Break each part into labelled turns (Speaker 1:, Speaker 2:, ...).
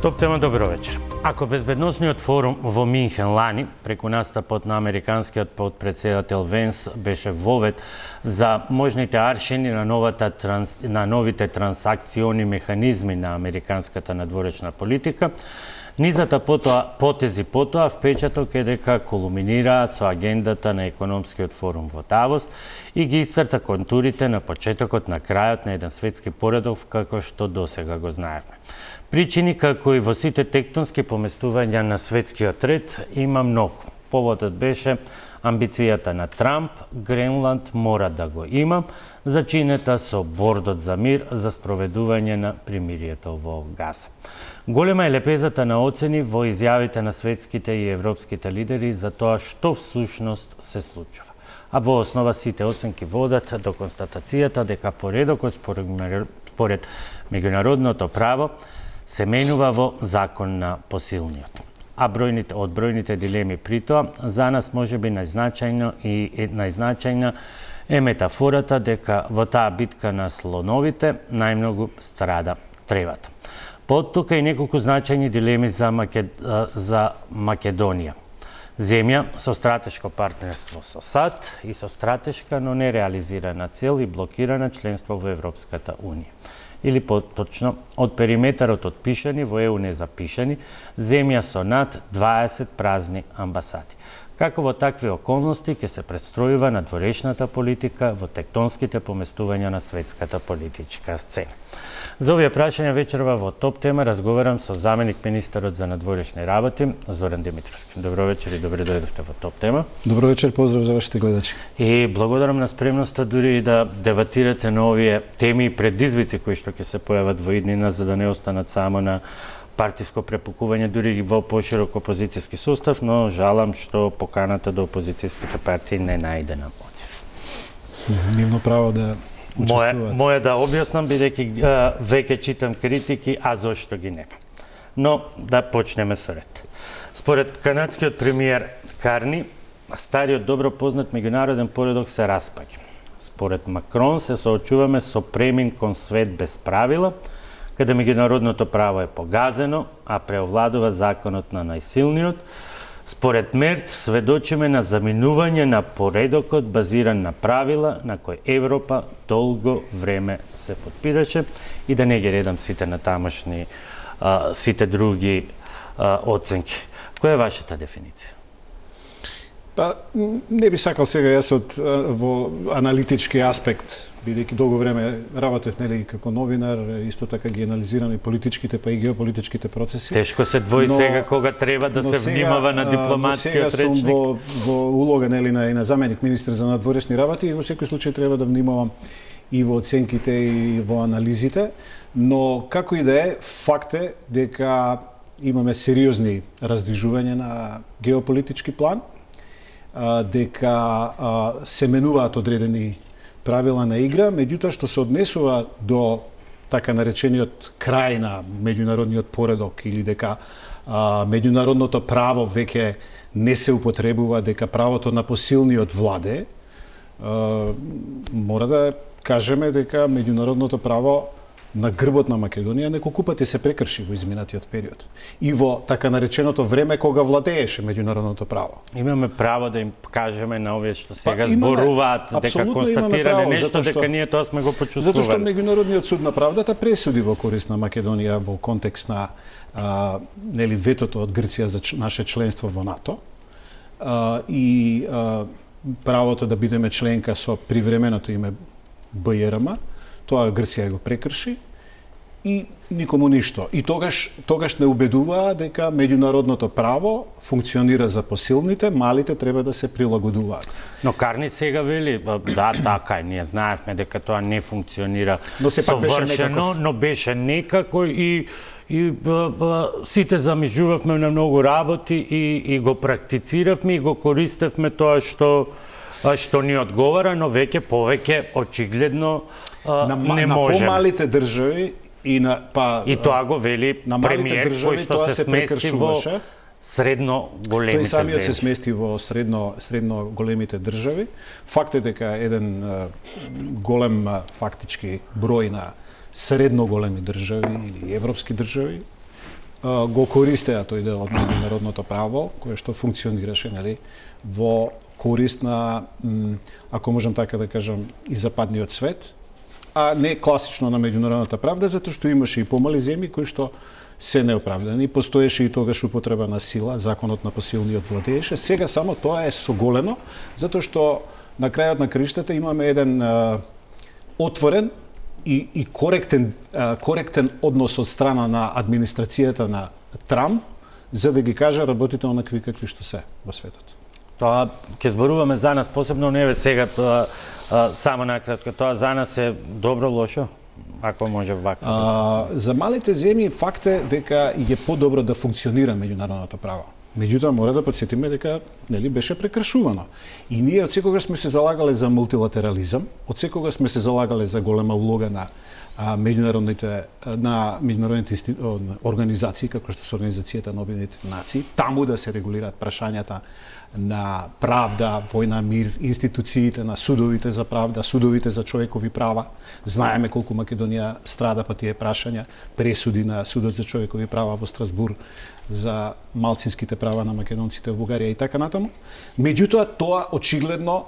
Speaker 1: Топ тема, добро вечер. Ако безбедносниот форум во Минхен лани, преку настапот на американскиот подпредседател Венс, беше вовед за можните аршини на новите трансакциони механизми на американската надворешна политика, низата потези потоа впечаток е дека колуминираа со агендата на економскиот форум во Давос и ги исцрта контурите на почетокот на крајот на еден светски поредок како што досега го знаевме. Причини како и во сите тектонски поместувања на светскиот ред има многу. Поводот беше амбицијата на Трамп, Гренланд мора да го има, зачинета со бордот за мир за спроведување на примирието во Газа. Голема е лепезата на оцени во изјавите на светските и европските лидери за тоа што всушност се случува. А во основа сите оценки водат до констатацијата дека поредокот според меѓународното право се менува во закон на посилниот. А од бројните дилеми при тоа, за нас можеби најзначајна е метафората дека во таа битка на слоновите најмногу страда тревата. Поттука и неколку значајни дилеми за Македонија. Земја со стратешко партнерство со САД и со стратешка, но нереализирана цел и блокирана членство во Европската Унија. Или поточно, од периметарот отпишани во ЕУ незапишани, земја со над 20 празни амбасади. Како во такви околности ќе се предстројува надворешната политика во тектонските поместувања на светската политичка сцена. За овие прашања вечерва во Топ тема разговарам со заменик министерот за надворешни работи Зоран Димитровски. Добро вечер и добре дојдовте во Топ тема.
Speaker 2: Добро вечер, поздрав за вашите гледачи.
Speaker 1: И благодарам на спремноста дури и да дебатирате на овие теми и предизвици кои што ќе се појават во иднина, за да не останат само на партиско препукување, дури и во поширок опозицијски состав, но жалам што поканата до опозицијските партии не најде на оцив.
Speaker 2: Нивно право да учествуваат.
Speaker 1: Моје да објаснам, бидејќи веќе читам критики, а зошто ги нема. Но да почнеме со ред. Според канадскиот премиер Карни, стариот добро познат меѓународен поредок се распаѓа. Според Макрон се соочуваме со премин кон свет без правила, каде меѓународното право е погазено, а преовладува законот на најсилниот. Според Мерц, сведочиме на заминување на поредокот базиран на правила на кои Европа долго време се подпираше, и да не ги редам сите натамошни, сите други оценки. Која е вашата дефиниција?
Speaker 2: Па, не би сакал сега јас во аналитички аспект, бидејќи долго време работев како новинар, исто така ги анализирам и политичките па и геополитичките процеси.
Speaker 1: Тешко се двои сега кога треба да се внимава на дипломатскиот речник.
Speaker 2: Сега сум во улога на заменик министер за надворешни работи и во секој случај треба да внимавам и во оценките и во анализите, но како и да е, факт е дека имаме сериозни раздвижувања на геополитички план, дека се менуваат одредени правила на игра, меѓутоа што се однесува до така наречениот крај на меѓународниот поредок или дека меѓународното право веќе не се употребува, дека правото на посилниот владе, мора да кажеме дека меѓународното право на грбот на Македонија неколку пати се прекрши во изминатиот период. И во така нареченото време кога владееше меѓународното право.
Speaker 1: Имаме право да им кажеме на овие што сега зборуваат дека констатирале нешто, дека ние тоа сме го почувствувале.
Speaker 2: Затоа што меѓународниот суд на правдата пресуди во корист на Македонија во контекст на ветото од Грција за наше членство во НАТО и правото да бидеме членка со привременото име БЈРМ. Тоа Грција го прекрши и никому ништо. И тогаш не убедуваа дека меѓународното право функционира за посилните, малите треба да се прилагодуваат.
Speaker 1: Но Карни сега вели, да, така е, ние знаевме дека тоа не функционира
Speaker 2: совршено,
Speaker 1: но беше некако и сите замижувавме на многу работи и го практициравме и го користевме тоа што ни одговара, но повеќе очигледно не може.
Speaker 2: На помалите држави и
Speaker 1: тоа го вели премиер кој што се смести во средно големите земји.
Speaker 2: Тој самиот се смести во средно големите држави. Факт е дека еден голем фактички број на средно големи држави или европски држави го користеа тој дел од меѓународното право, кое што функционираше, нели, во корист на, ако можам така да кажам, и западниот свет, а не класично на меѓународната правда, затоа што имаше и помали земји кои што се неоправдани, постоеше и тогаш употреба на сила, законот на посилниот владееше. Сега само тоа е соголено, затоа што на крајот на краиштата имаме еден отворен и коректен однос од страна на администрацијата на Трамп, за да ги каже работите онакви какви што се во светот.
Speaker 1: Тоа ќе зборуваме за нас, посебно не сега, само накратко, тоа за нас е добро, лошо? Ако може вака да се...
Speaker 2: За малите земји факт е дека е подобро да функционира меѓународното право. Меѓутоа мора да подсетиме дека нели беше прекршувано. И ние од секогаш сме се залагале за мултилатерализам, од секогаш сме се залагале за голема улога на меѓународните организации, како што се Организацијата на Обединетите нации, таму да се регулираат прашањата на правда, војна, мир, институциите на судовите за правда, судовите за човекови права. Знаеме колку Македонија страда по тие прашања, пресуди на Судот за човекови права во Страсбур за малцинските права на македонците во Бугарија и така натаму. Меѓутоа, тоа очигледно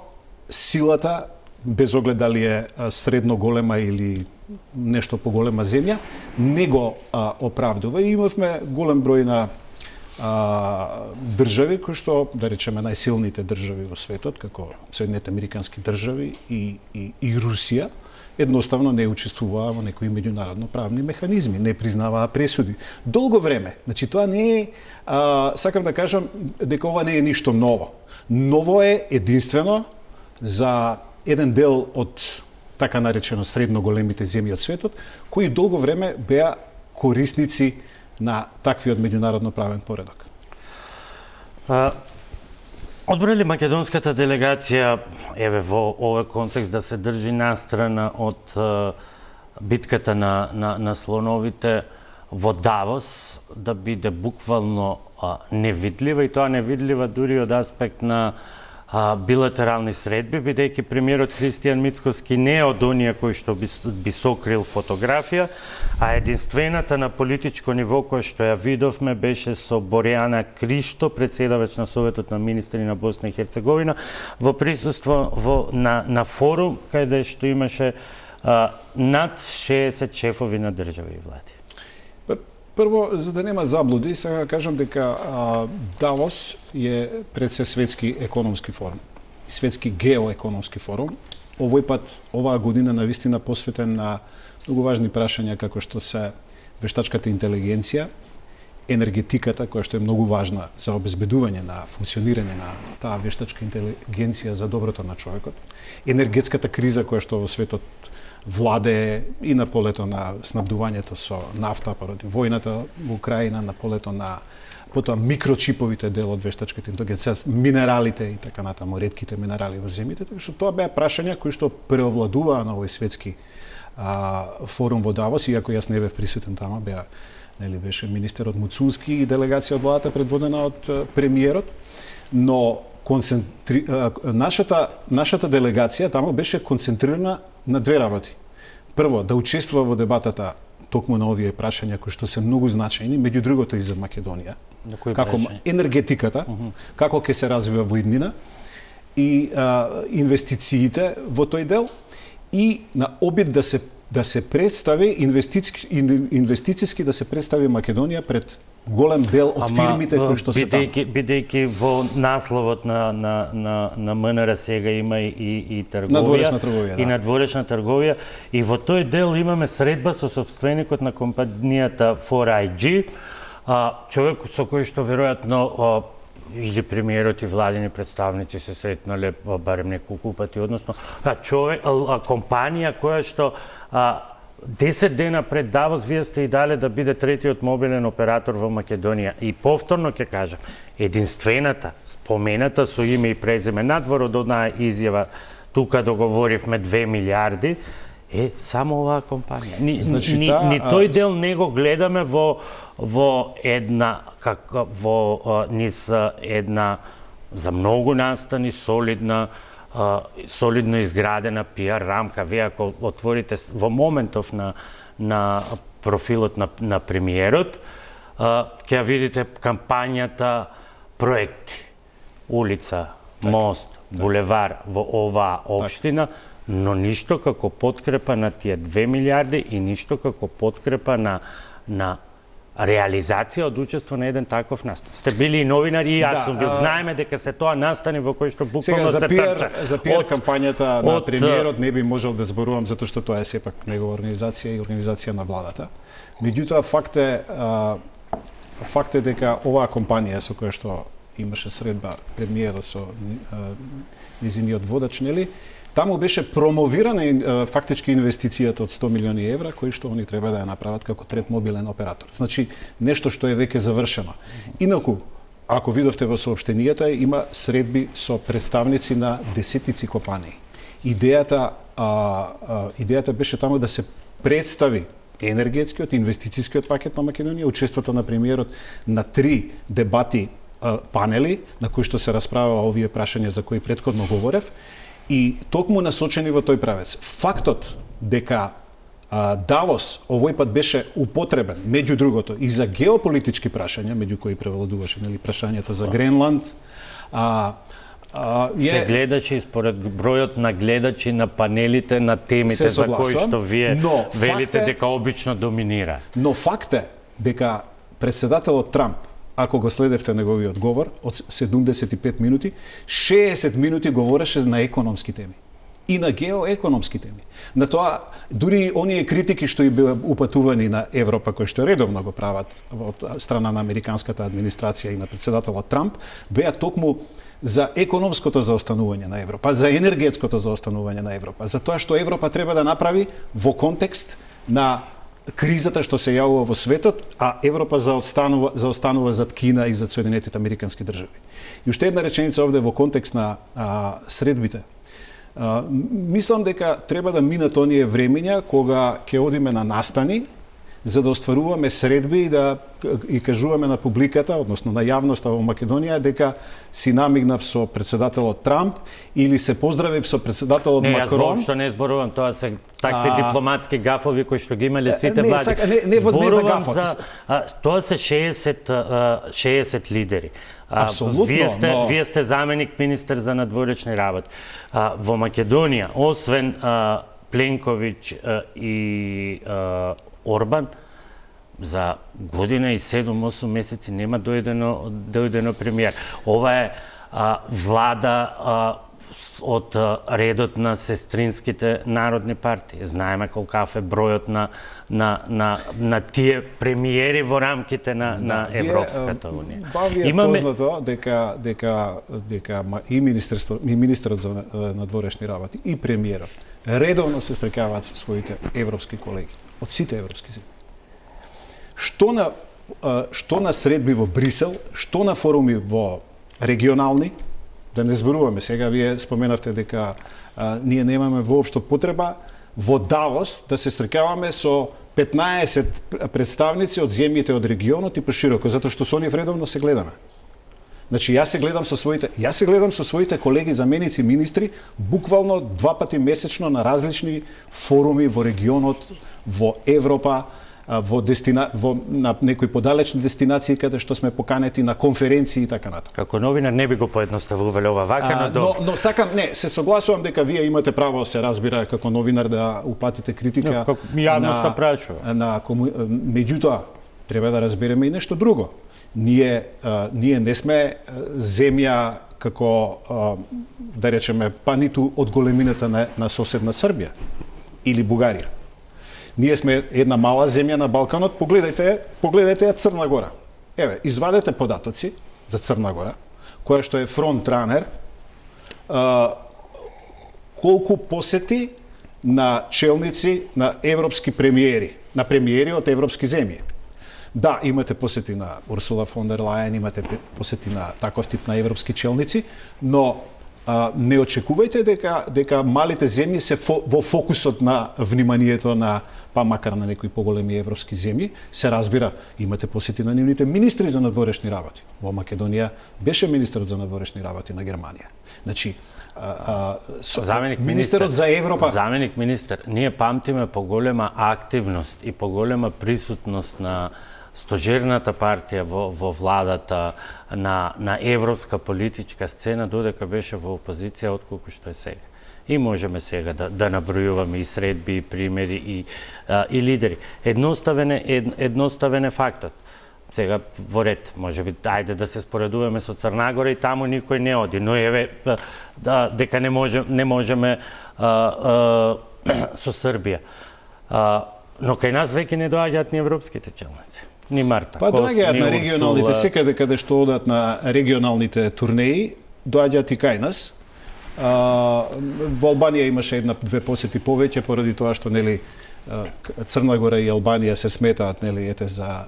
Speaker 2: силата, без оглед дали е средно голема или нешто поголема земја, не го оправдува. И имавме голем број на држави кои што, да речеме, најсилните држави во светот, како Соединените американски држави и Русија, едноставно не учествуваа во некои меѓународно правни механизми, не признаваа пресуди. Долго време. Значи тоа не е, сакам да кажам дека ова не е ништо ново. Ново е единствено за еден дел од така наречено средно големите земји од светот, кои долго време беа корисници на таквиот меѓународно правен поредок.
Speaker 1: Одбора ли македонската делегација во овој контекст да се држи настрана од битката на слоновите во Давос, да биде буквално невидлива, и тоа невидлива дури од аспект на билатерални средби, бидејќи премиерот Христијан Мицкоски не е од оние кои што би сокрил фотографија, а единствената на политичко ниво која што ја видовме беше со Борјана Кришто, председавач на Советот на министри на Босна и Херцеговина, во присуство на форум каде што имаше над 60 шефови на држави и влади.
Speaker 2: Прво, за да нема заблуди, сега кажам дека Давос е пред се светски економски форум, светски геоекономски форум. Овој пат, оваа година, навистина посветен на многу важни прашања како што се вештачката интелигенција, енергетиката, која што е многу важна за обезбедување на функционирање на таа вештачка интелигенција за доброто на човекот, енергетската криза која што во светот владее и на полето на снабдувањето со нафта поради војната во Украина, на полето на потоа микрочиповите дел од вештачката интелигенција, минералите и така натаму, ретките минерали во земјите, така што тоа беа прашања кои што преовладуваа на овој светски форум во Давос, иако јас не бев присутен тама, беше министерот Муцунски и делегација од владата предводена од премиерот, но нашата делегација тамо беше концентрирана на две работи. Прво, да учествува во дебатата токму на овие прашања кои што се многу значајни, меѓу другото и за Македонија. Како енергетиката, како ќе се развива во иднина и инвестициите во тој дел, и на обид да се представи инвестициски да се представи Македонија пред голем дел од фирмите кои што се таму.
Speaker 1: Бидејќи во насловот на МНР сега има и трговија, и надворешна трговија, и во тој дел имаме средба со сопственикот на компанијата 4IG, човек со кој што веројатно или премиерот и владини представници се сретнале барем неколку пати, односно компанија која што 10 дена пред Давос вие сте и дале да биде третиот мобилен оператор во Македонија. И повторно ќе кажам, единствената, спомената со име и презиме, надвор од онаа изјава, тука договоривме 2 милиарди, е само оваа компанија. Ни тој дел не го гледаме во една за многу настани солидно изградена пиар рамка. Вие ако отворите во моментов на профилот на премиерот, ќе ја видите кампањата проекти, улица, мост, булевар во оваа општина, но ништо како подкрепа на тие 2 милиарди и ништо како подкрепа на реализација од учество на еден таков настан. Сте били и новинари и јас сум бил. Знаеме дека се тоа настани во кој што буквално се трча.
Speaker 2: За пиар кампањата на премиерот не би можел да зборувам затоа што тоа е сепак негова организација и организација на владата. Меѓутоа факт е дека оваа компанија со која што имаше средба премиерот со низиниот водач, нели, таму беше промовирана фактички инвестицијата од 100 милиони евра кои што они треба да ја направат како трет мобилен оператор. Значи нешто што е веќе завршено. Инаку, ако видовте во соопштенијата, има средби со представници на десетици компании. Идејата беше таму да се представи енергетскиот инвестицијскиот пакет на Македонија, учеството на премиерот на 3 дебати панели на кои што се расправа овие прашања за кои претходно говорев, и токму насочени во тој правец. Фактот дека Давос овој пат беше употребен, меѓу другото, и за геополитички прашања, меѓу кои превладуваше, нели, прашањето за Гренланд,
Speaker 1: се гледачи и според бројот на гледачи на панелите на темите за кои што вие велите дека обично доминира.
Speaker 2: Но факт е дека председателот Трамп, ако го следевте неговиот говор од 75 минути, 60 минути говореше на економски теми и на геоекономски теми. На тоа, дури оние критики што и беа упатувани на Европа, кои што редовно го прават од страна на американската администрација и на председателот Трамп, беа токму за економското заостанување на Европа, за енергетското заостанување на Европа, за тоа што Европа треба да направи во контекст на кризата што се јавува во светот, а Европа заостанува зад Кина и зад Соединетите Американски држави. И уште една реченица овде во контекст на средбите. Мислам дека треба да минат оние времења кога ќе одиме на настани за да остваруваме средби и кажуваме на публиката, односно на јавноста во Македонија, дека си намигнав со председателот Трамп или се поздравив со председателот Макрон.
Speaker 1: Не, јас воопшто не зборувам, тоа се такви дипломатски гафови кои што ги имале сите влади.
Speaker 2: Не за гафот.
Speaker 1: Тоа се 60 лидери.
Speaker 2: Апсолутно.
Speaker 1: Вие сте заменик министер за надворешни работи. Во Македонија, освен Пленковиќ и Орбан, за година и 7-8 месеци нема дојдено премиер. Ова е влада од редот на сестринските народни партии. Знаеме колкав е бројот на тие премиери во рамките на Европската унија.
Speaker 2: Ви е познато дека и министерот за надворешни работи и премиерот редовно се стрекаваат со своите европски колеги од сите европски земји. Што на средби во Брисел, што на форуми во регионални, да не зборуваме сега, вие споменавте дека ние немаме воопшто потреба во Давос да се стрекаваме со 15 представници од земјите од регионот и пошироко, затоа што со нив редовно се гледаме. Значи, јас се гледам со своите колеги заменици министри буквално 2 пати месечно на различни форуми во регионот, во Европа, на некои подалечни дестинации каде што сме поканети на конференции и така натаму.
Speaker 1: Како новинар не би го поедноставувале ова вака,
Speaker 2: но сакам, не, се согласувам дека вие имате право, се разбира, како новинар да упатите критика.
Speaker 1: Јавноста прашува.
Speaker 2: Меѓутоа, треба да разбереме и нешто друго. Ние не сме земја како, да речеме, па ниту од големината на соседна Србија или Бугарија. Ние сме една мала земја на Балканот, погледајте ја Црна Гора. Еве, извадете податоци за Црна Гора, која што е фронтранер, колку посети на челници на европски премиери, на премиери од европски земји. Да, имате посети на Урсула фон дер Лајен, имате посети на таков тип на европски челници, но не очекувајте дека малите земји се во фокусот на вниманието на, па макар на некои поголеми европски земји. Се разбира, имате посети на нивните министри за надворешни работи. Во Македонија беше министерот за надворешни работи на Германија. Значи, министерот за Европа...
Speaker 1: Заменик министер, ние памтиме поголема активност и поголема присутност на стожерната партија во владата на европска политичка сцена, додека беше во опозиција отколку што е сега. И можеме сега да набројуваме и средби, и примери, и лидери. Едноставен е фактот. Сега во ред, можеби, ајде да се споредуваме со Црна Гора и таму никој не оди, но еве дека не можеме со Србија. Но кај нас веќе не доаѓаат ни европските челници. Ни Марта
Speaker 2: Кос, доаѓаат
Speaker 1: ни
Speaker 2: на регионалните, секаде каде што одат на регионалните турнеи, доаѓаат и кај нас. Во Албанија имаше една-две посети повеќе поради тоа што нели Црна Гора и Албанија се сметаат нели за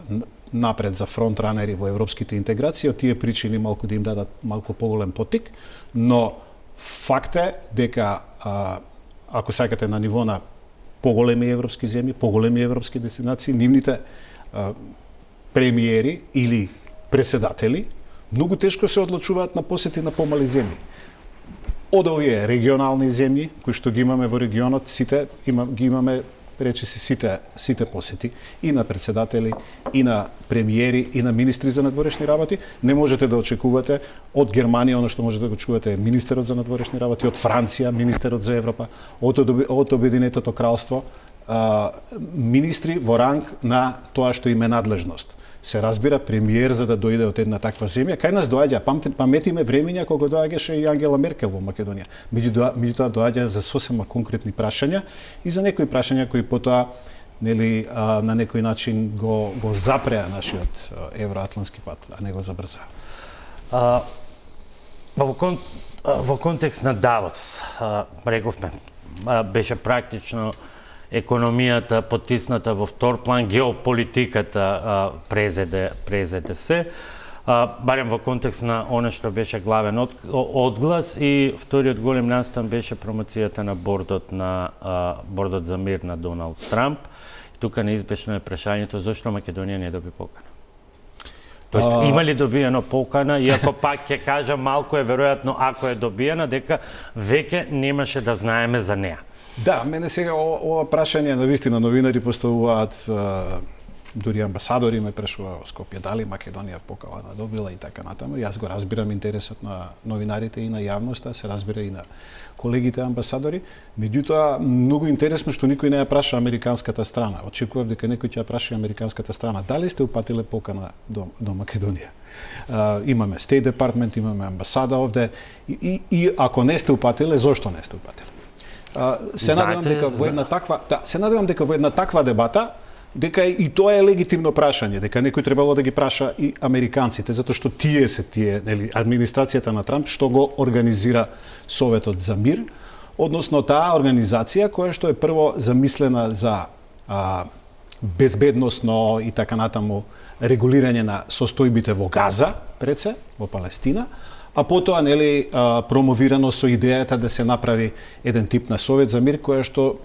Speaker 2: напред за фронтранери во европските интеграции, од тие причини малку да им дадат малку поголем поттик, но факт е дека ако сакате на ниво на поголеми европски земји, поголеми европски дестинации, нивните премиери или председатели многу тешко се одлучуваат на посети на помали земји. Од овие регионални земји кои што ги имаме во регионот, ги имаме речиси сите посети и на председатели, и на премиери, и на министри за надворешни работи. Не можете да очекувате од Германија оно што можете да го чувате министерот за надворешни работи, од Франција министерот за Европа, од Обединетото кралство, министри во ранг на тоа што им е надлежност. Се разбира премиер за да дојде од една таква земја. Кај нас доаѓа, паметиме времења кога доаѓаше и Ангела Меркел во Македонија. Меѓутоа доаѓа за сосема конкретни прашања и за некои прашања кои потоа нели на некој начин го запреа нашиот евроатлантски пат, а не го забрза.
Speaker 1: Во контекст на Давос, рековме, беше практично економијата потисната во втор план, геополитиката презеде се, барем во контекст на оно што беше главен одглас, и вториот голем настан беше промоцијата на бордот за мир на Доналд Трамп. И тука неизбежно е прашањето зошто Македонија не доби покана. Тоест, има ли добиено покана, иако пак ќе кажам, малку е веројатно ако е добиена, дека веќе немаше да знаеме за неа.
Speaker 2: Да, мене сега ова прашање навистина новинари поставуваат, дури амбасадори ме прашува во Скопје дали Македонија покана добила и така натаму. Јас го разбирам интересот на новинарите и на јавноста, се разбира и на колегите амбасадори. Меѓутоа, многу интересно што никој не ја праша американската страна. Очекував дека некој ќе ја праша американската страна. Дали сте упатиле покана до Македонија? Имаме State Department, имаме амбасада овде и ако не сте упатиле, зошто не сте упатиле? Се надевам дека во една таква дебата дека и тоа е легитимно прашање, дека некој требало да ги праша и американците, затоа што тие нели, администрацијата на Трамп што го организира Советот за мир, односно таа организација која што е прво замислена за безбедносно и така натаму регулирање на состојбите во Газа, пред се, во Палестина, а потоа нели промовирано со идејата да се направи еден тип на Совет за мир која што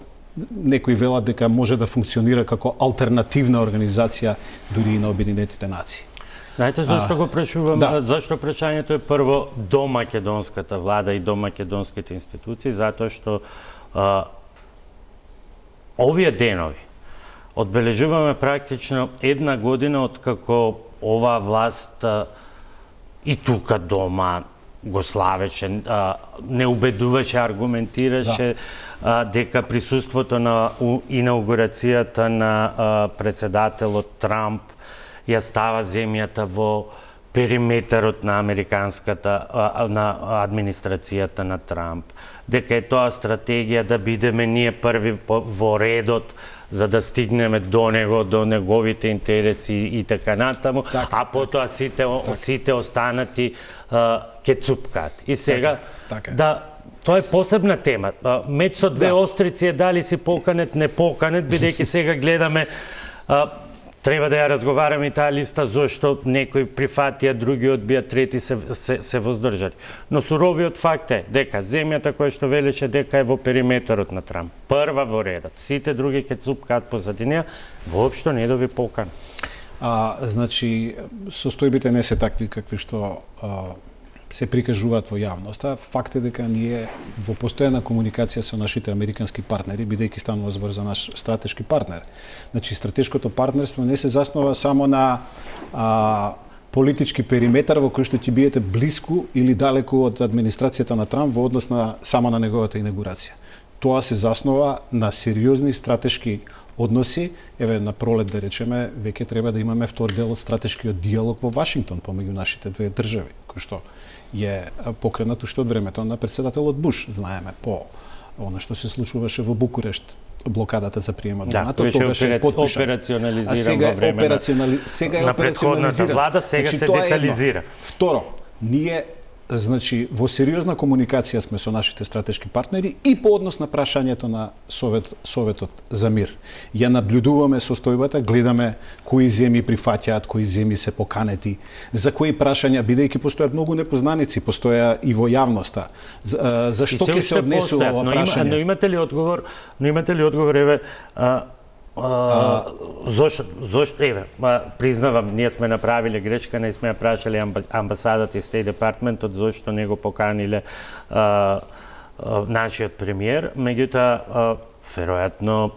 Speaker 2: некои велат дека може да функционира како алтернативна организација дури и на Обединетите нации.
Speaker 1: Знаете зашто го прашувам? Да. Зашто прашањето е прво до македонската влада и до македонските институции, затоа што овие денови одбележуваме практично една година од како оваа власт и тука дома го славеше, не убедуваше, аргументираше дека присуството на инаугурацијата на председателот Трамп ја става земјата во периметарот на на администрацијата на Трамп, дека е тоа стратегија да бидеме ние први во редот за да стигнеме до него, до неговите интереси и така натаму, а потоа сите останати ќе цупкат. И сега, тоа е посебна тема. Меч со две острици е дали си поканет, не поканет, бидејќи сега гледаме треба да ја разговараме и таа листа зошто некои прифатија, други одбија, трети се воздржали. Но суровиот факт е дека земјата која што велеше дека е во периметарот на Трамп, прва во редот, сите други ќе цупкаат позади неа, воопшто не доби покана.
Speaker 2: Значи, состојбите не се такви какви што се прикажуваат во јавноста. Факт е дека ние во постојана комуникација со нашите американски партнери, бидејќи станува збор за наш стратешки партнер. Значи, стратешкото партнерство не се заснова само на политички периметар во кој што ќе биете блиску или далеку од администрацијата на Трамп во однос само на неговата инаугурација. Тоа се заснова на сериозни стратешки односи. Еве, на пролет, да речеме, веќе треба да имаме втор дел од стратешкиот диалог во Вашингтон помеѓу нашите две држави, кој што е покренат уште од времето на председателот Буш. Знаеме по она што се случуваше во Букурешт, блокадата за приемот во НАТО,
Speaker 1: тогаш е операционализиран во време на претходната влада, сега се детализира.
Speaker 2: Второ, ние во сериозна комуникација сме со нашите стратешки партнери и по однос на прашањето на Советот за мир. Ја наблюдуваме состојбата, гледаме кои земји прифаќаат, кои земји се поканети, за кои прашања, бидејќи постојат многу непознаници, постоја и во јавноста. Зашто ќе се однесува ова прашање?
Speaker 1: Но имате ли одговор, еве, зошто, еве, признавам, ние сме направиле грешка, не сме ја прашале амбасадата и State Departmentот зошто не го поканиле нашиот премиер, меѓутоа веројатно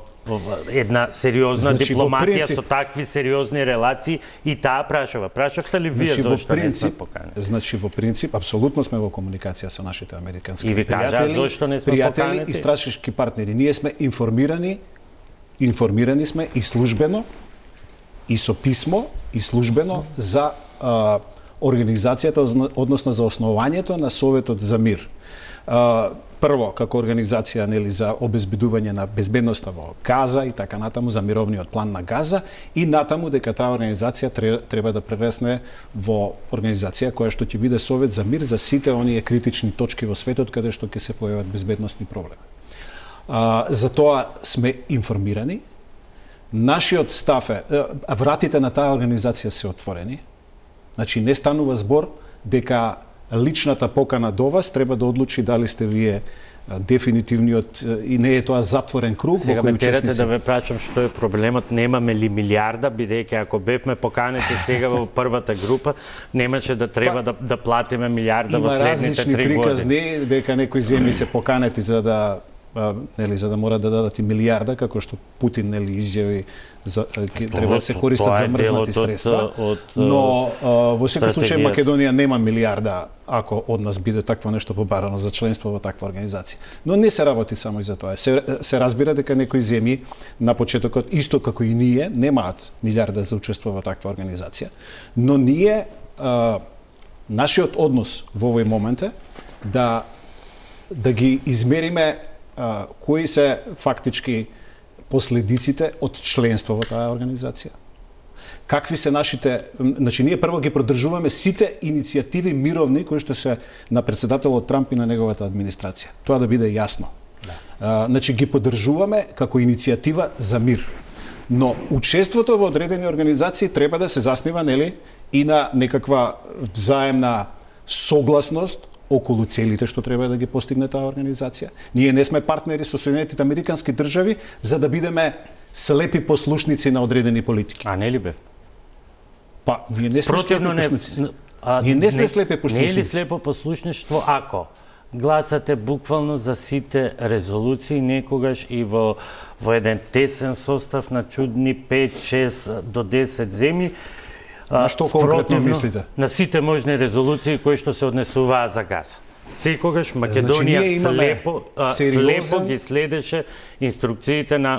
Speaker 1: една сериозна дипломатија со такви сериозни релации и таа прашава. Прашавте ли вие зошто не сме поканени?
Speaker 2: Значи, во принцип, апсолутно сме во комуникација со нашите американски
Speaker 1: пријатели. И ви кажаат зошто не сме поканети?
Speaker 2: Пријатели и стратешки партнери. Ние сме информирани сме и службено, и со писмо, и службено за организацијата, односно за основањето на Советот за мир. Прво, како организација, нели, за обезбедување на безбедноста во Газа и така натаму, за мировниот план на Газа, и натаму дека таа организација треба да прерасне во организација која што ќе биде Совет за мир за сите оние критични точки во светот каде што ќе се појават безбедносни проблеми. За тоа сме информирани. Нашиот став е, вратите на таа организација се отворени. Значи, не станува збор дека личната покана до вас треба да одлучи дали сте вие дефинитивниот и не е тоа затворен круг.
Speaker 1: Сега ме терате да ве прашам што е проблемот, немаме ли милиарда, бидејќи ако бевме поканети сега во првата група, немаше да треба да платиме милиарда во следните 3 години.
Speaker 2: Има различни приказни дека некои земји се поканети за да мора да дадат и милиарда, како што Путин изјави треба да се користат замрзнати средства. Но во секој случај Македонија нема милиарда ако од нас биде такво нешто побарано за членство во таква организација. Но не се работи само и за тоа. Се разбира дека некои земји на почетокот, исто како и ние, немаат милиарда за учество во таква организација. Но ние, нашиот однос во овој момент е да ги измериме кои се фактички последиците од членство во таа организација. Какви се нашите, значи ние прво ги поддржуваме сите иницијативи мировни кои што се на председателот Трамп и на неговата администрација. Тоа да биде јасно. Да. Значи ги поддржуваме како иницијатива за мир. Но учеството во одредени организации треба да се заснива, нели, и на некаква взаемна согласност околу целите што треба да ги постигне таа организација. Ние не сме партнери со Соединетите Американски држави за да бидеме слепи послушници на одредени политики.
Speaker 1: А не ли бе?
Speaker 2: Па, ние не сме слепи послушници. Ние не сме слепи послушници.
Speaker 1: Не е ли слепо послушништво ако гласате буквално за сите резолуции, некогаш и во еден тесен состав на чудни 5, 6 до 10 земји,
Speaker 2: што конкретно мислите?
Speaker 1: На сите можни резолуции кои што се однесуваа за Газа. Секогаш Македонија слепо ги следеше инструкциите на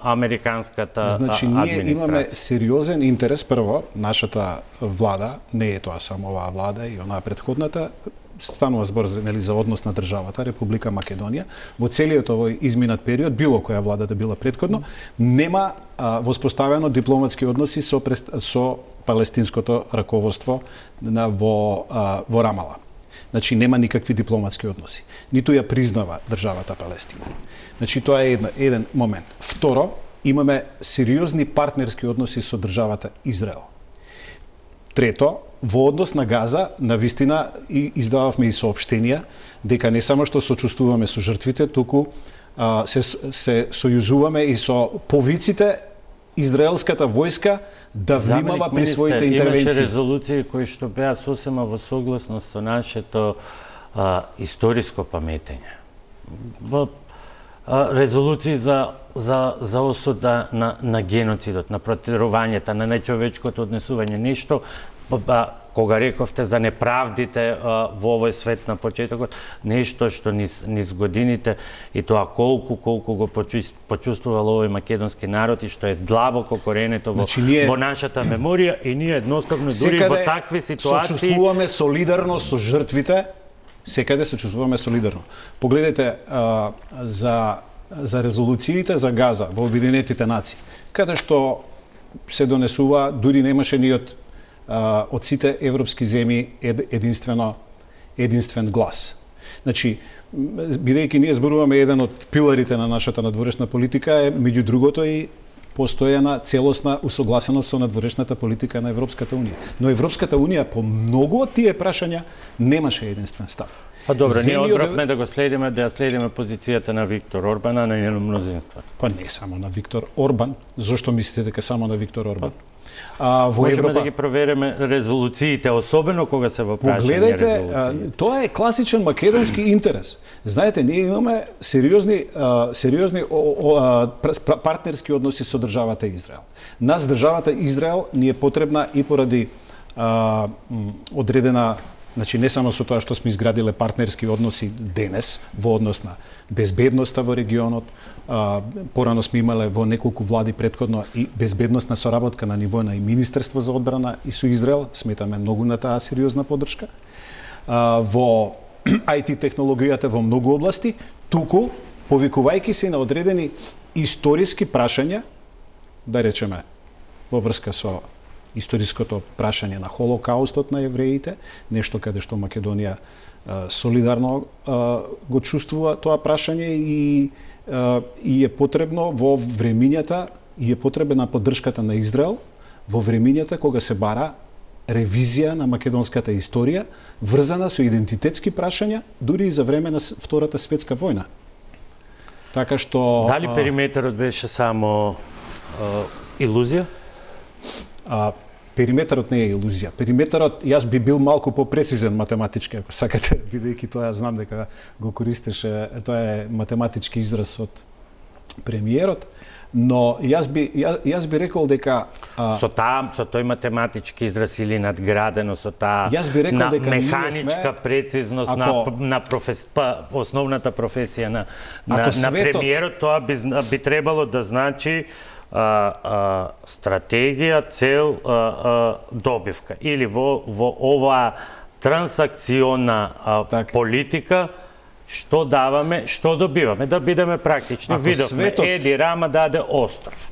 Speaker 1: американската администрација.
Speaker 2: Значи ние имаме сериозен интерес, прво, нашата влада, не е тоа само оваа влада и онаа претходната, станува збор за однос на државата, Република Македонија, во целиот овој изминат период, било која влада да била претходно, нема воспоставено дипломатски односи со палестинското раководство во Рамала. Значи нема никакви дипломатски односи. Ниту ја признава државата Палестина. Значи тоа е еден момент. Второ, имаме сериозни партнерски односи со државата Израел. Трето, во однос на Газа, навистина издававме и соопштенија дека не само што сочувствуваме со жртвите, туку се сојузуваме и со повиците израелската војска да внимава при своите интервенции.
Speaker 1: Имаше резолуции кои што беа сосема во согласност со нашето историско паметење. Во резолуции за осуда на геноцидот, на протерувањето, на нечовечкото однесување, нешто кога рековте за неправдите во овој свет на почетокот, нешто што низ годините и тоа колку го почувствувал овој македонски народ и што е длабоко коренето во нашата меморија и ние едноставно дури во такви ситуации
Speaker 2: сочувствуваме солидарно со жртвите, секаде се чувствуваме солидарно. Погледнете за резолуциите за Газа во Обединетите нации, каде што се донесува, дури немаше ни од сите европски земји единствен глас. Значи, бидејќи ние зборуваме еден од пиларите на нашата надворешна политика е меѓу другото и постојана целосна усогласеност со надворешната политика на Европската унија. Но Европската унија по многу од тие прашања немаше единствен став.
Speaker 1: Па добро, ние одбравме да ја следиме позицијата на Виктор Орбан на нейно мнозинство.
Speaker 2: Па не само на Виктор Орбан. Зошто мислите дека само на Виктор Орбан?
Speaker 1: Можеме да ги провериме резолуциите, особено кога се во прашање резолуции.
Speaker 2: Погледайте, тоа е класичен македонски интерес. Знаете, ние имаме сериозни партнерски односи со државата Израел. Нас државата Израел ни е потребна и поради одредена, значи не само со тоа што сме изградиле партнерски односи денес во однос на безбедноста во регионот, порано сме имале во неколку влади претходно и безбедносна соработка на ниво на и Министерство за одбрана и со Израел, сметаме многу на таа сериозна поддршка. Во IT технологијата во многу области, туку повикувајќи се на одредени историски прашања, да речеме во врска со историското прашање на Холокаустот на евреите, нешто каде што Македонија солидарно го чувствува тоа прашање и е потребно во времињата и е потребна поддршката на Израел во времињата кога се бара ревизија на македонската историја врзана со идентитетски прашања дури и за време на Втората светска војна. Така што
Speaker 1: дали периметарот беше само илузија?
Speaker 2: Периметарот не е илузија. Периметарот, јас би бил малку попрецизен математички, ако сакате, бидејќи тоа знам дека го користеше, тоа е математички израз од премиерот, но јас би рекол дека
Speaker 1: со тој математички израз или надградено со таа механичка прецизност на основната професија на премиерот, тоа би требало да значи стратегија, цел, добивка. Или во оваа трансакциона политика, што даваме, што добиваме. Да бидеме практични. Видовме, Еди Рама даде остров.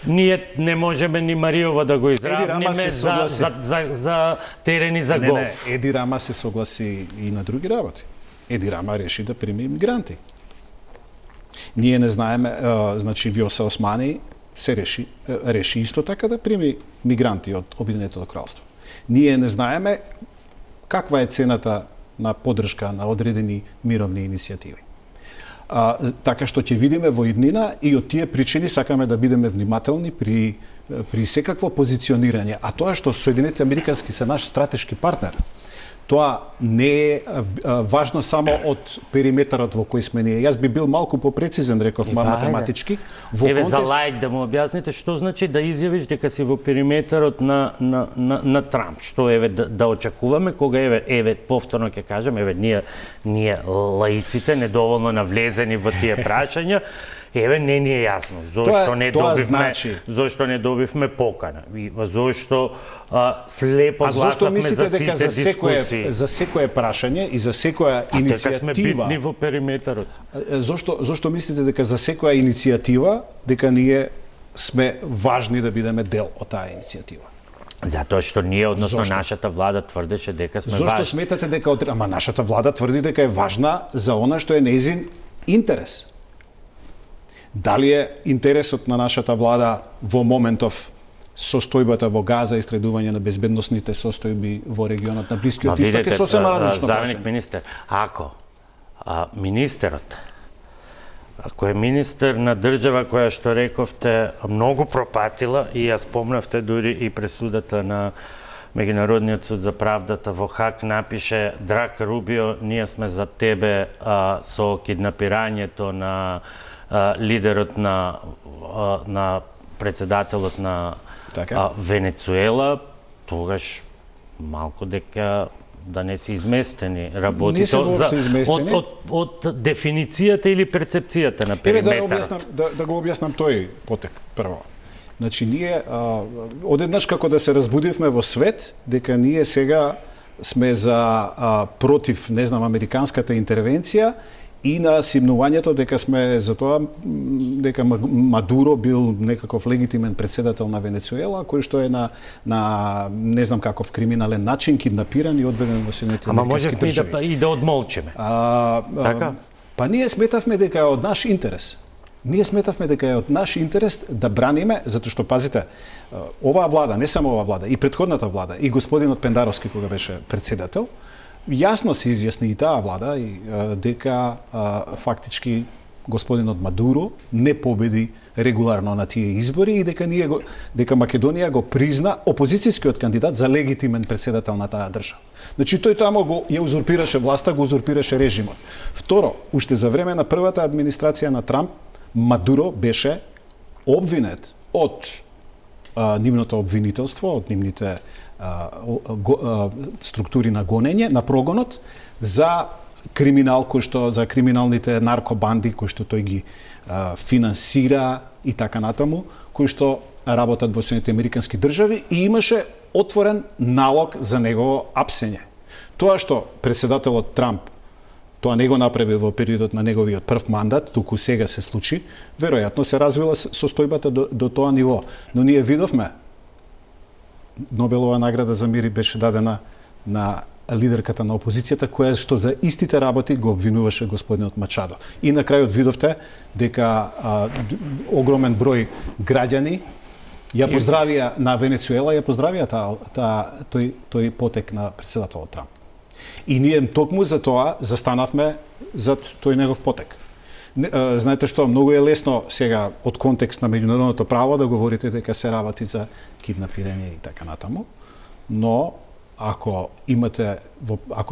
Speaker 1: Ние не можеме ни Мариово да го изравниме за терени за голф.
Speaker 2: Еди Рама се согласи и на други работи. Еди Рама реши да прими имигранти. Ние не знаеме, значи Вјоса Османи се реши исто така да прими мигранти од Обединетото кралство. Ние не знаеме каква е цената на поддршка на одредени мировни иницијативи. Така што ќе видиме во иднина и од тие причини сакаме да бидеме внимателни при секакво позиционирање, а тоа што Соединетите Американски се наш стратешки партнер. Тоа не е важно само од периметарот во кој сме ние. Јас би бил малку попрецизен, реков математички.
Speaker 1: Еве за лаик да му објасните што значи да изјавиш дека си во периметарот на Трамп. Што еве да очекуваме кога еве повторно ќе кажам, еве ние лаиците недоволно навлезени во тие прашања. Еве не ни е јасно зошто не добивме покана и зошто слепо гласавме за сите дискусии.
Speaker 2: За секое прашање и за секоја иницијатива.
Speaker 1: Дека сме битни во периметарот.
Speaker 2: Зошто мислите дека за секоја иницијатива дека ние сме важни да бидеме дел од таа иницијатива?
Speaker 1: Затоа што ние, односно нашата влада тврдеше дека сме важни.
Speaker 2: Зошто сметате дека нашата влада тврди дека е важна за она што е нејзин интерес? Дали е интересот на нашата влада во моментов состојбата во Газа и истредување на безбедносните состојби во регионот на Блискиот Исток е сосема различно прашање.
Speaker 1: Заменик министер, ако министерот Ако е министер на држава која што рековте многу пропатила и ја спомнавте дури и пресудата на Меѓународниот суд за правдата во Хаг напише: Драг Рубио, ние сме за тебе со киднапирањето на лидерот на председателот на Венецуела, тогаш малку дека да не се изместени работите од дефиницијата или перцепцијата на периметарот.
Speaker 2: Да го објаснам тој потек прво. Значи, ние одеднаш како да се разбудивме во свет, дека ние сега сме за против, не знам, американската интервенција и на симнувањето дека сме за тоа дека Мадуро бил некаков легитимен председател на Венецуела, кој што е на не знам каков криминален начин киднапиран и одведен во Соединетите американски држави.
Speaker 1: Ама можевме и да одмолчиме. Така?
Speaker 2: Па ние сметавме дека е од наш интерес. Ние сметавме дека е од наш интерес да браниме, затоа што, пазите, оваа влада, не само оваа влада, и претходната влада, и господинот Пендаровски кога беше председател, јасно се изјасни и таа влада и дека фактички господинот Мадуро не победи регуларно на тие избори и дека дека Македонија го призна опозицијскиот кандидат за легитимен председател на таа држава. Значи тој тамо ја узурпираше власта, го узурпираше режимот. Второ, уште за време на првата администрација на Трамп, Мадуро беше обвинет од нивното обвинителство, од нивните структури на гонење, на прогонот, за криминал за криминалните наркобанди кои што тој ги финансира и така натаму, кои што работат во Соединетите американски држави и имаше отворен налог за негово апсење. Тоа што председателот Трамп тоа не го направи во периодот на неговиот прв мандат, туку сега се случи, веројатно се развила состојбата до тоа ниво. Но ние видовме, Нобелова награда за мир беше дадена на лидерката на опозицијата, која што за истите работи го обвинуваше господинот Мачадо. И на крајот видовте дека огромен број граѓани ја поздравија на Венецуела, ја поздравија тој потек на председателот Трамп. И ние токму за тоа застанавме зад тој негов потек. Знаете што, многу е лесно сега од контекст на меѓународното право да говорите дека се работи за киднапирање и така натаму, но ако е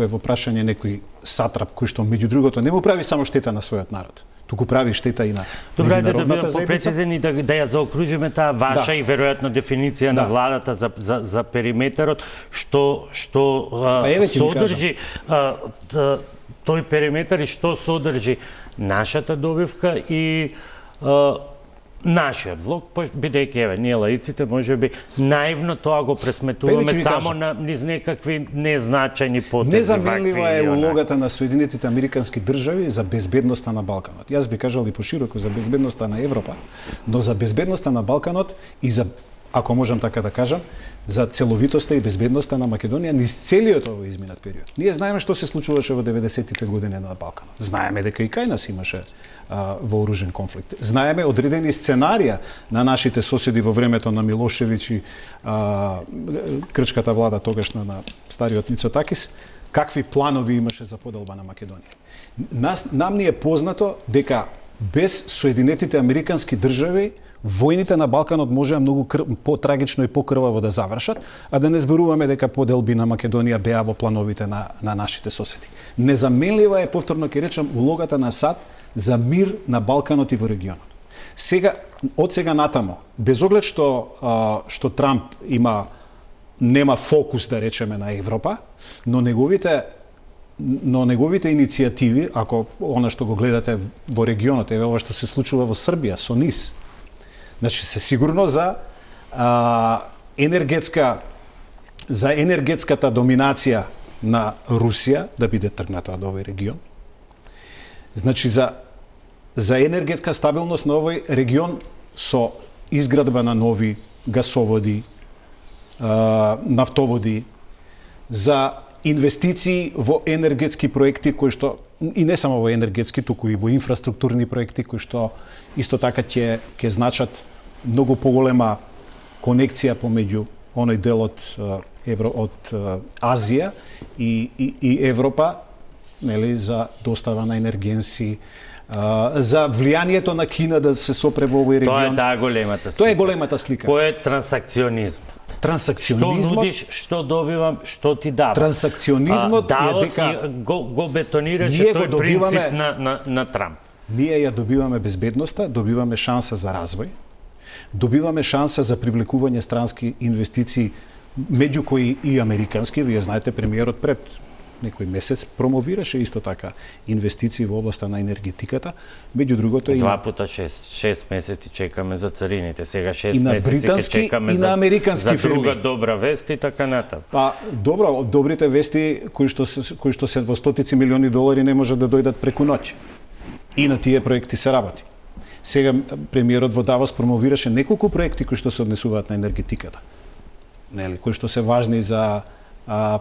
Speaker 2: во прашање некој сатрап кој што меѓу другото не му прави само штета на својот народ, туку прави штета и на меѓународната заедница.
Speaker 1: Добре, да бидеме попрецизни да ја заокружиме таа ваша и веројатно дефиниција на владата за периметарот, што содржи тој периметар и што содржи нашата добивка и нашиот влог, бидејќи ние лаиците можеби наивно тоа го пресметуваме само на низ некакви незначајни потези.
Speaker 2: Незаменлива е улогата на Соединетите американски држави за безбедноста на Балканот. Јас би кажал и пошироко за безбедноста на Европа, но за безбедноста на Балканот и за, ако можам така да кажам, за целовитоста и безбедноста на Македонија низ целиот овој изминат период. Ние знаеме што се случуваше во 90-тите години на Балканот. Знаеме дека и кај нас имаше вооружен конфликт. Знаеме одредени сценарија на нашите соседи во времето на Милошевиќ и грчката влада тогашна на стариот Мицотакис, какви планови имаше за поделба на Македонија. Нам ни е познато дека без Соединетите американски држави војните на Балканот можеа многу потрагично и покрваво да завршат, а да не зборуваме дека поделби на Македонија беа во плановите на нашите соседи. Незаменлива е, повторно ќе речам, улогата на САД за мир на Балканот и во регионот. Од сега натамо, без оглед што Трамп нема фокус, да речеме, на Европа, но неговите иницијативи, ако она што го гледате во регионот, еве ова што се случува во Србија со НИС, значи се сигурно за енергетската доминација на Русија да биде тргната од овој регион. Значи за енергетска стабилност на овој регион со изградба на нови гасоводи, нафтоводи, за инвестиции во енергетски проекти кои што и не само во енергетски, туку и во инфраструктурни проекти кои што исто така ќе значат многу поголема конекција помеѓу оној дел од Азија и Европа, нели, за достава на енергенси, за влијанието на Кина да се сопре во овој регион.
Speaker 1: Тоа е таа големата слика.
Speaker 2: Тоа е големата слика.
Speaker 1: Кој е трансакционизмот?
Speaker 2: Трансакционизмот.
Speaker 1: Што нудиш, што добивам, што ти давам.
Speaker 2: Трансакционизмот е дека
Speaker 1: го бетонираше тој принцип на Трамп.
Speaker 2: Ние ја добиваме безбедноста, добиваме шанса за развој, добиваме шанса за привлекување странски инвестиции, меѓу кои и американски. Вие знаете, премиерот пред некој месец промовираше исто така инвестиции во областа на енергетиката. Меѓу другото и
Speaker 1: 2 пута 6 месеци чекаме за царините. Сега 6
Speaker 2: и на
Speaker 1: месеци
Speaker 2: британски
Speaker 1: чекаме
Speaker 2: и на американски
Speaker 1: за друга
Speaker 2: фирми.
Speaker 1: добра вест и така натаму.
Speaker 2: Па добро, добрите вести кои што се во стотици милиони долари не може да дојдат преку ноќ. И на тие проекти се работи. Сега премиерот во Давос промовираше неколку проекти кои што се однесуваат на енергетиката. Нели, кои што се важни за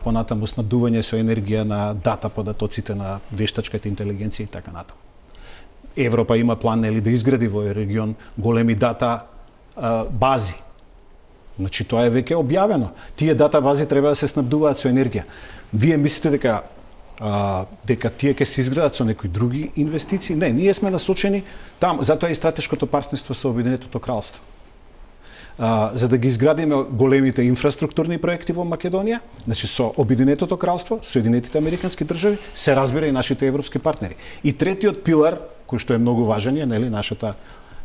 Speaker 2: понатаму снабдување со енергија на дата податоците на вештачката интелигенција и така натаму. Европа има план, нели, да изгради во овој регион големи дата бази. Значи тоа е веќе објавено. Тие дата бази треба да се снабдуваат со енергија. Вие мислите дека тие ќе се изградат со некои други инвестиции? Не, ние сме насочени там, затоа и стратешкото партнерство со Обединетото кралство. За да ги изградиме големите инфраструктурни проекти во Македонија, значи со Обединетото кралство, Соединетите американски држави, се разбира и нашите европски партнери. И третиот пилар, кој што е многу важен, е, нели, нашата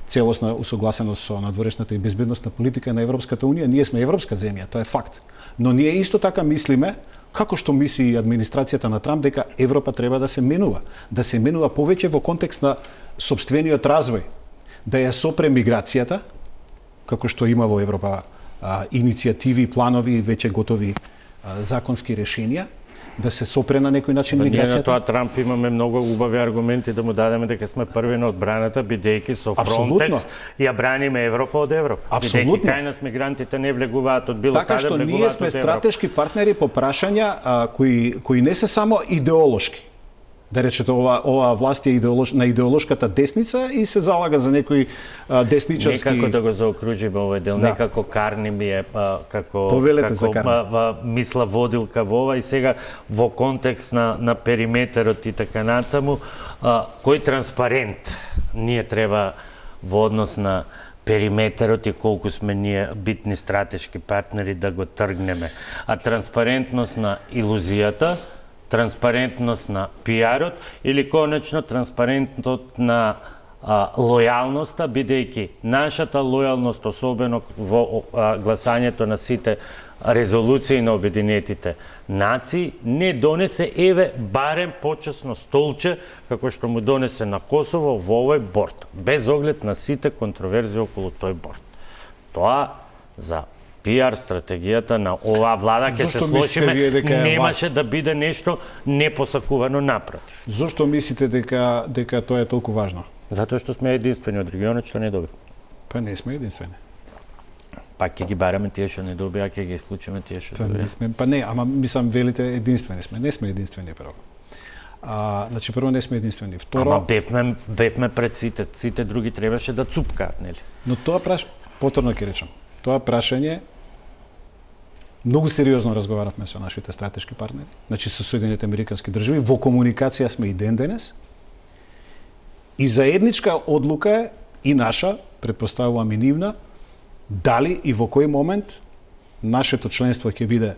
Speaker 2: целосна усогласеност со надворешната и безбедносна политика на Европската унија. Ние сме европска земја, тоа е факт. Но ние исто така мислиме, како што мисли и администрацијата на Трамп, дека Европа треба да се менува повеќе во контекст на сопствениот развој, да ја сопре миграцијата, како што има во Европа иницијативи, планови, веќе готови законски решенија, да се сопре на некој начин миграцијата.
Speaker 1: Ние на тоа Трамп имаме многу убави аргументи да му дадеме дека сме први на одбраната, бидејќи со Фронтекс ја браниме Европа од Европа. Бидејќи кај нас мигрантите не влегуваат од било
Speaker 2: така
Speaker 1: каде,
Speaker 2: што
Speaker 1: влегуваат
Speaker 2: ние сме
Speaker 1: од Европа.
Speaker 2: стратешки партнери по прашања кои не се само идеолошки. Да речете, ова власт е на идеолошката десница и се залага за некои десничарски...
Speaker 1: Некако да го заокружиме овој дел, некако Карни ми е како мисла водилка во ова и сега во контекст на периметерот и така натаму, кој транспарент ние треба во однос на периметерот и колку сме ние битни стратешки партнери да го тргнеме. А транспарентност на илузијата, транспарентност на пиарот или конечно транспарентност на лојалноста, бидејќи нашата лојалност, особено во гласањето на сите резолуции на Обединетите нации, не донесе еве барем почесно столче како што му донесе на Косово во овој борд, без оглед на сите контроверзии околу тој борд. Тоа за пиар стратегијата на оваа влада ќе се слошиме, немаше да биде нешто непосакувано, напротив.
Speaker 2: Зошто мислите дека тоа е толку важно?
Speaker 1: Затоа што сме единствени од регионот што не доби.
Speaker 2: Па не сме единствени.
Speaker 1: Па ќе ги бараме тие што не доби, а ќе ги случиме тие што доби.
Speaker 2: Па не, ама мислам велите единствени сме. Не сме единствени прво. Значи прво не сме единствени. Второ,
Speaker 1: ама бевме пред сите други требаше да цупкаат, нели?
Speaker 2: Но тоа повторно ќе речам. Тоа прашање многу сериозно разговаравме со нашите стратешки партнери, значи со Соединетите американски држави, во комуникација сме и ден денес. И заедничка одлука е и наша, претпоставувам и нивна, дали и во кој момент нашето членство ќе биде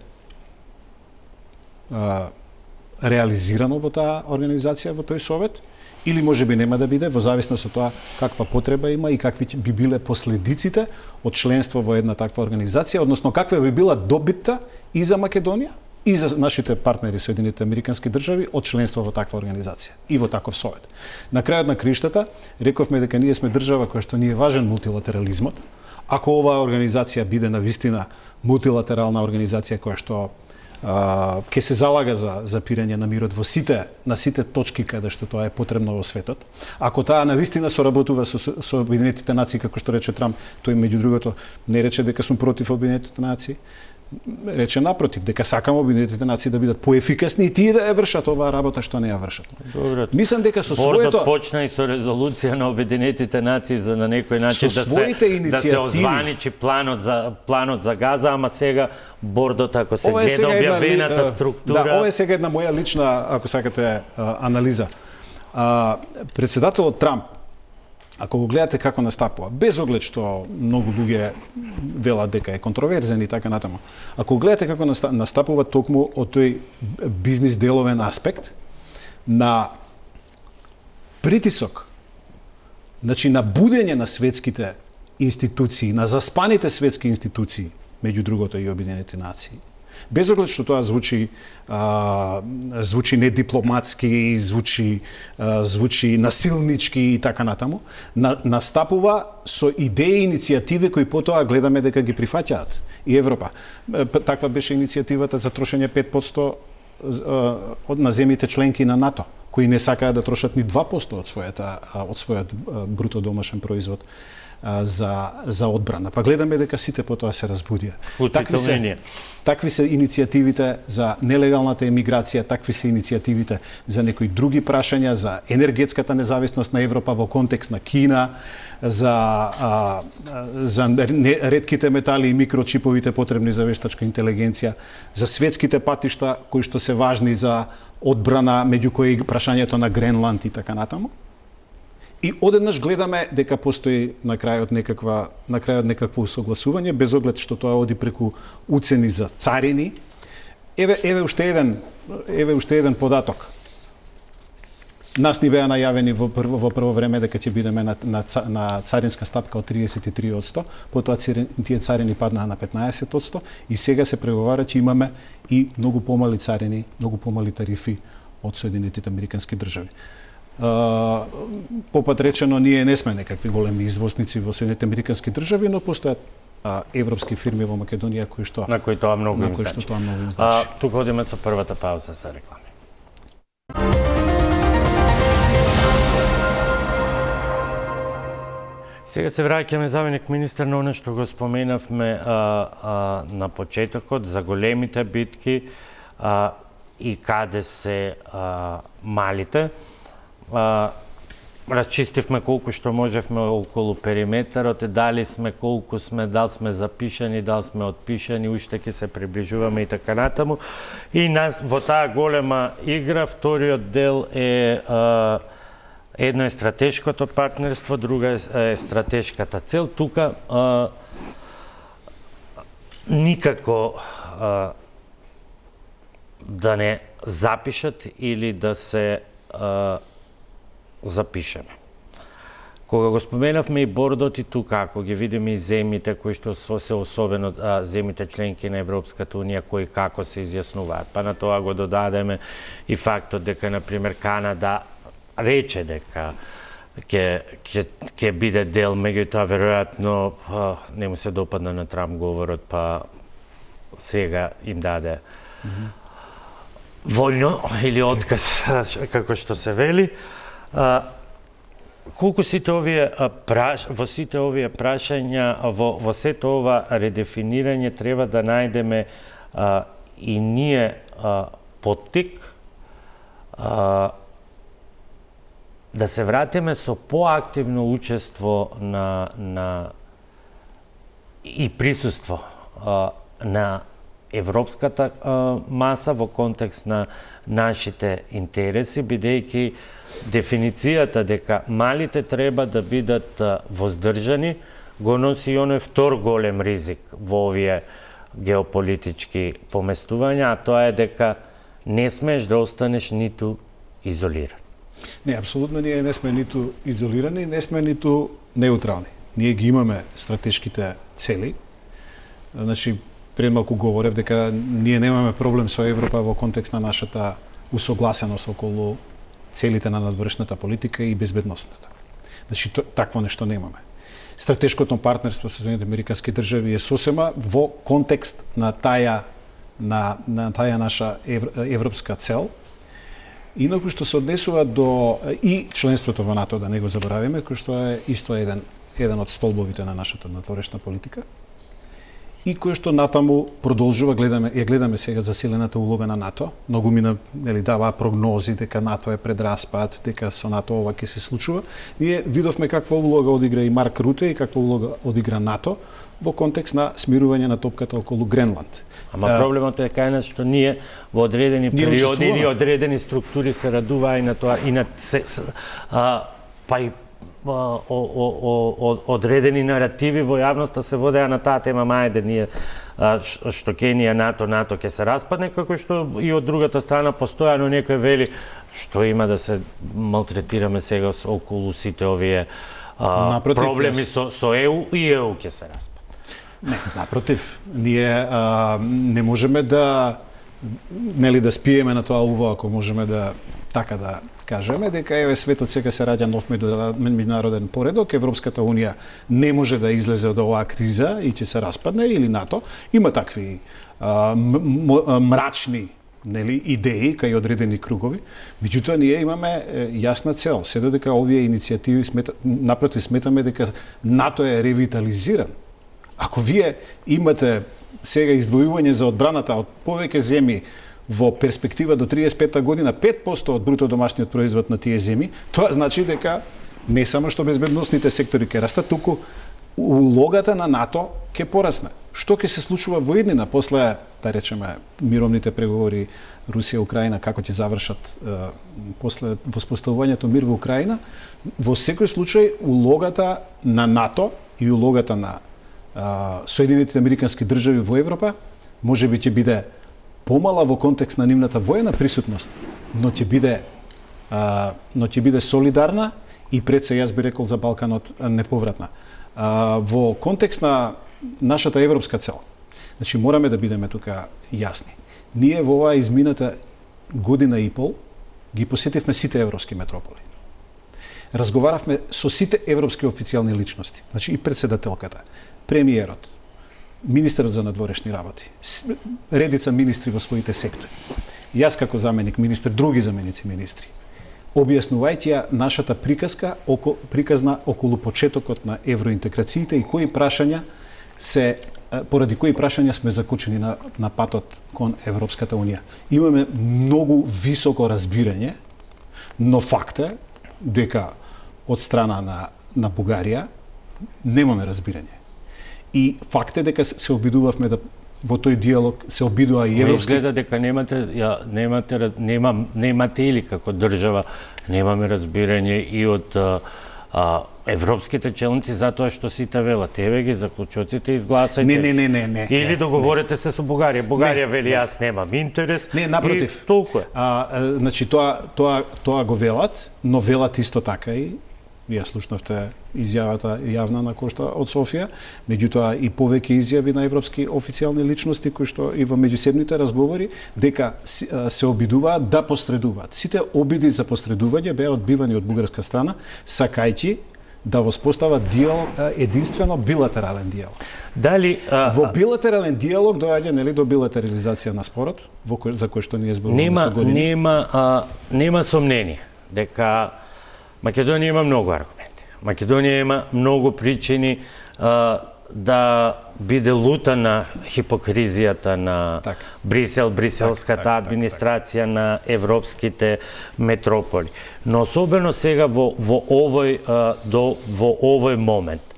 Speaker 2: реализирано во таа организација, во тој совет, или можеби нема да биде, во зависност од тоа каква потреба има и какви би биле последиците од членство во една таква организација, односно каква би била добитта и за Македонија, и за нашите партнери Соединетите американски држави од членство во таква организација и во таков совет. На крајот на криштата рековме дека ние сме држава која што ни е важен мултилатерализмот. Ако оваа организација биде навистина мултилатерална организација која што ќе се залага за пирање на мирот на сите точки каде што тоа е потребно во светот. Ако таа навистина соработува со Обединетите нации, како што рече Трамп, тој меѓу другото не рече дека сум против Обединетите нации, рече напротив, дека сакаме Обединетите нации да бидат поефикасни и тие да ја вршат оваа работа што не ја вршат.
Speaker 1: Добре.
Speaker 2: Мислам дека со
Speaker 1: бордот
Speaker 2: своето
Speaker 1: почна и со резолуција на Обединетите нации за на некој начин да се озваничи планот за Газа, ама сега бордот, ако се гледа објавената структура...
Speaker 2: Да, ова е сега една моја лична, ако сакате, анализа. Председателот Трамп, ако го гледате како настапува, без оглед што многу луѓе велат дека е контроверзен и така натаму, ако го гледате како настапува токму од тој бизнис деловен аспект на притисок, значи на будење на светските институции, на заспаните светски институции, меѓу другото и Обединените нации. Без оглед што тоа звучи недипломатски, звучи насилнички и така натаму, настапува со идеи и иницијативи кои потоа гледаме дека ги прифаќаат и Европа. Таква беше иницијативата за трошење 5% на земјите членки на НАТО, кои не сакаат да трошат ни 2% од својот бруто домашен производ за одбрана. Па гледаме дека сите потоа се разбудија. Такви се иницијативите за нелегалната емиграција, такви се иницијативите за некои други прашања, за енергетската независност на Европа во контекст на Кина, за ретките метали и микрочиповите потребни за вештачка интелигенција, за светските патишта кои што се важни за одбрана, меѓу кои прашањето на Гренланд и така натаму. И одеднаш гледаме дека постои на крајот некакво усогласување, без оглед што тоа оди преку уцени за царини. Еве уште еден податок. Нас ни беа најавени во прво време дека ќе бидеме на царинска стапка од 33%, потоа тие царини паднаа на 15% и сега се преговара че имаме и многу помали царини, многу помали тарифи од Соединетите Американски држави. Попат речено, ние не сме некакви големи извозници во Соединетите Американски држави, но постојат европски фирми во Македонија
Speaker 1: на кои тоа многу им значи. Тука одиме со првата пауза за реклами. Сега се враќаме заменик министер на оно што го споменавме на почетокот за големите битки и каде се малите. Расчистивме колку што можевме околу периметарот, дали сме колку сме, дали сме запишани, дали сме отпишани, уште ќе се приближуваме и така натаму. И во таа голема игра, вториот дел е едно е стратешкото партнерство, друга е стратешката цел. Тука никако да не запишат или да се запишеме. Кога го споменавме и бордот и тука, ако ги видиме и земјите кои што се особено земјите членки на Европската унија кои како се изјаснуваат, па на тоа го додадеме и фактот дека на пример Канада рече дека ќе биде дел, меѓутоа веројатно не му се допадна на Трамп говорот, па сега им даде вољно или отказ, како што се вели. Колку сите овие во сите овие прашања, во сето ова редефинирање треба да најдеме и ние поттик да се вратиме со поактивно учество и присуство на европската маса во контекст на нашите интереси, бидејќи дефиницијата дека малите треба да бидат воздржани го носи и оној втор голем ризик во овие геополитички поместувања, а тоа е дека не смееш да останеш ниту изолиран.
Speaker 2: Не, апсолутно ние не сме ниту изолирани, не сме ниту неутрални. Ние ги имаме стратешките цели. Значи, пред малку говорев дека ние немаме проблем со Европа во контекст на нашата усогласеност околу целите на надворешната политика и безбедностната. Значи, такво нешто немаме. Стратешкото партнерство со Соединетите Американски држави е сосема во контекст на таа наша европска цел. Инаку што се однесува до и членството во НАТО, да не го заборавиме, кој што е исто еден од столбовите на нашата надворешна политика. и кој што натаму продолжува, гледаме сега засилената улога на НАТО. Многу мина дава прогнози дека НАТО е пред распад, дека со НАТО ова ќе се случува. Ние видовме каква улога одигра и Марк Руте и каква улога одигра НАТО во контекст на смирување на топката околу Гренланд.
Speaker 1: Ама проблемот е кај нас што ние во одредени периоди или одредени структури се радуваа и на тоа и на па и одредени наративи во јавноста се водеа на таа тема, мајде ние што Кенија НАТО ќе се распадне, како што и од другата страна постојано некој вели што има да се малтретираме сега околу сите овие проблеми со ЕУ и ЕУ ќе се распадне.
Speaker 2: Не, напротив, ние не можеме да да спиеме на тоа уво, ако можеме да така да кажеме, дека еве светот сега се раѓа нов меѓународен поредок, Европската унија не може да излезе од оваа криза и ќе се распадне, или НАТО. Има такви мрачни идеи кај одредени кругови, меѓутоа ние имаме јасна цел. Се додека овие иницијативи напротив сметаме дека НАТО е ревитализиран. Ако вие имате сега издвојување за одбраната од повеќе земји во перспектива до 35 година 5% од бруто домашниот производ на тие земји, тоа значи дека не само што безбедносните сектори ќе растат, туку улогата на НАТО ќе порасне. Што ќе се случува во иднина после, да речеме, мировните преговори Русија-Украина, како ќе завршат после воспоставувањето мир во Украина, во секој случај улогата на НАТО и улогата на Соединетите американски држави во Европа можеби ќе биде помала во контекст на нивната воена присутност, но ќе биде солидарна и пред се јас би рекол за Балканот неповратна. Во контекст на нашата европска цел, значи мораме да бидеме тука јасни. Ние во оваа измината година и пол ги посетивме сите европски метрополи. Разговаравме со сите европски официјални личности, значи и председателката, премиерот, министерот за надворешни работи, редица министри во своите сектори. Јас како заменик министр, други заменици министри, објаснувајќи ја нашата приказна околу почетокот на евроинтеграциите и поради кои прашања сме закочени на патот кон Европската унија. Имаме многу високо разбирање, но факт е дека од страна на Бугарија немаме разбирање. И факт е дека се обидувавме да во тој диалог се обидува и европски.
Speaker 1: Изгледа дека немате или како држава немаме разбирање и од европските челници затоа што сите велат еве ги заклучоците изгласајте.
Speaker 2: Не.
Speaker 1: Или договорете се со Бугарија. Бугарија вели јас немам интерес.
Speaker 2: Не, напротив.
Speaker 1: Толку е.
Speaker 2: Значи тоа го велат, но велат исто така и вие слушнавте изјавата јавна на Кошта од Софија, меѓутоа и повеќе изјави на европски официјални личности кои што и во меѓусебните разговори дека се обидуваат да посредуваат. Сите обиди за посредување беа одбивани од бугарска страна, сакајќи да воспостават диалог, единствено билатерален диалог.
Speaker 1: Дали
Speaker 2: во билатерален диалог доаѓа до билатерализација на спорот, за кој што ние зборуваме со години.
Speaker 1: Нема сомнение дека Македонија има многу аргументи. Македонија има многу причини да биде лутана хипокризијата на Брисел, бриселската администрација на европските метрополи. Но особено сега во овој момент,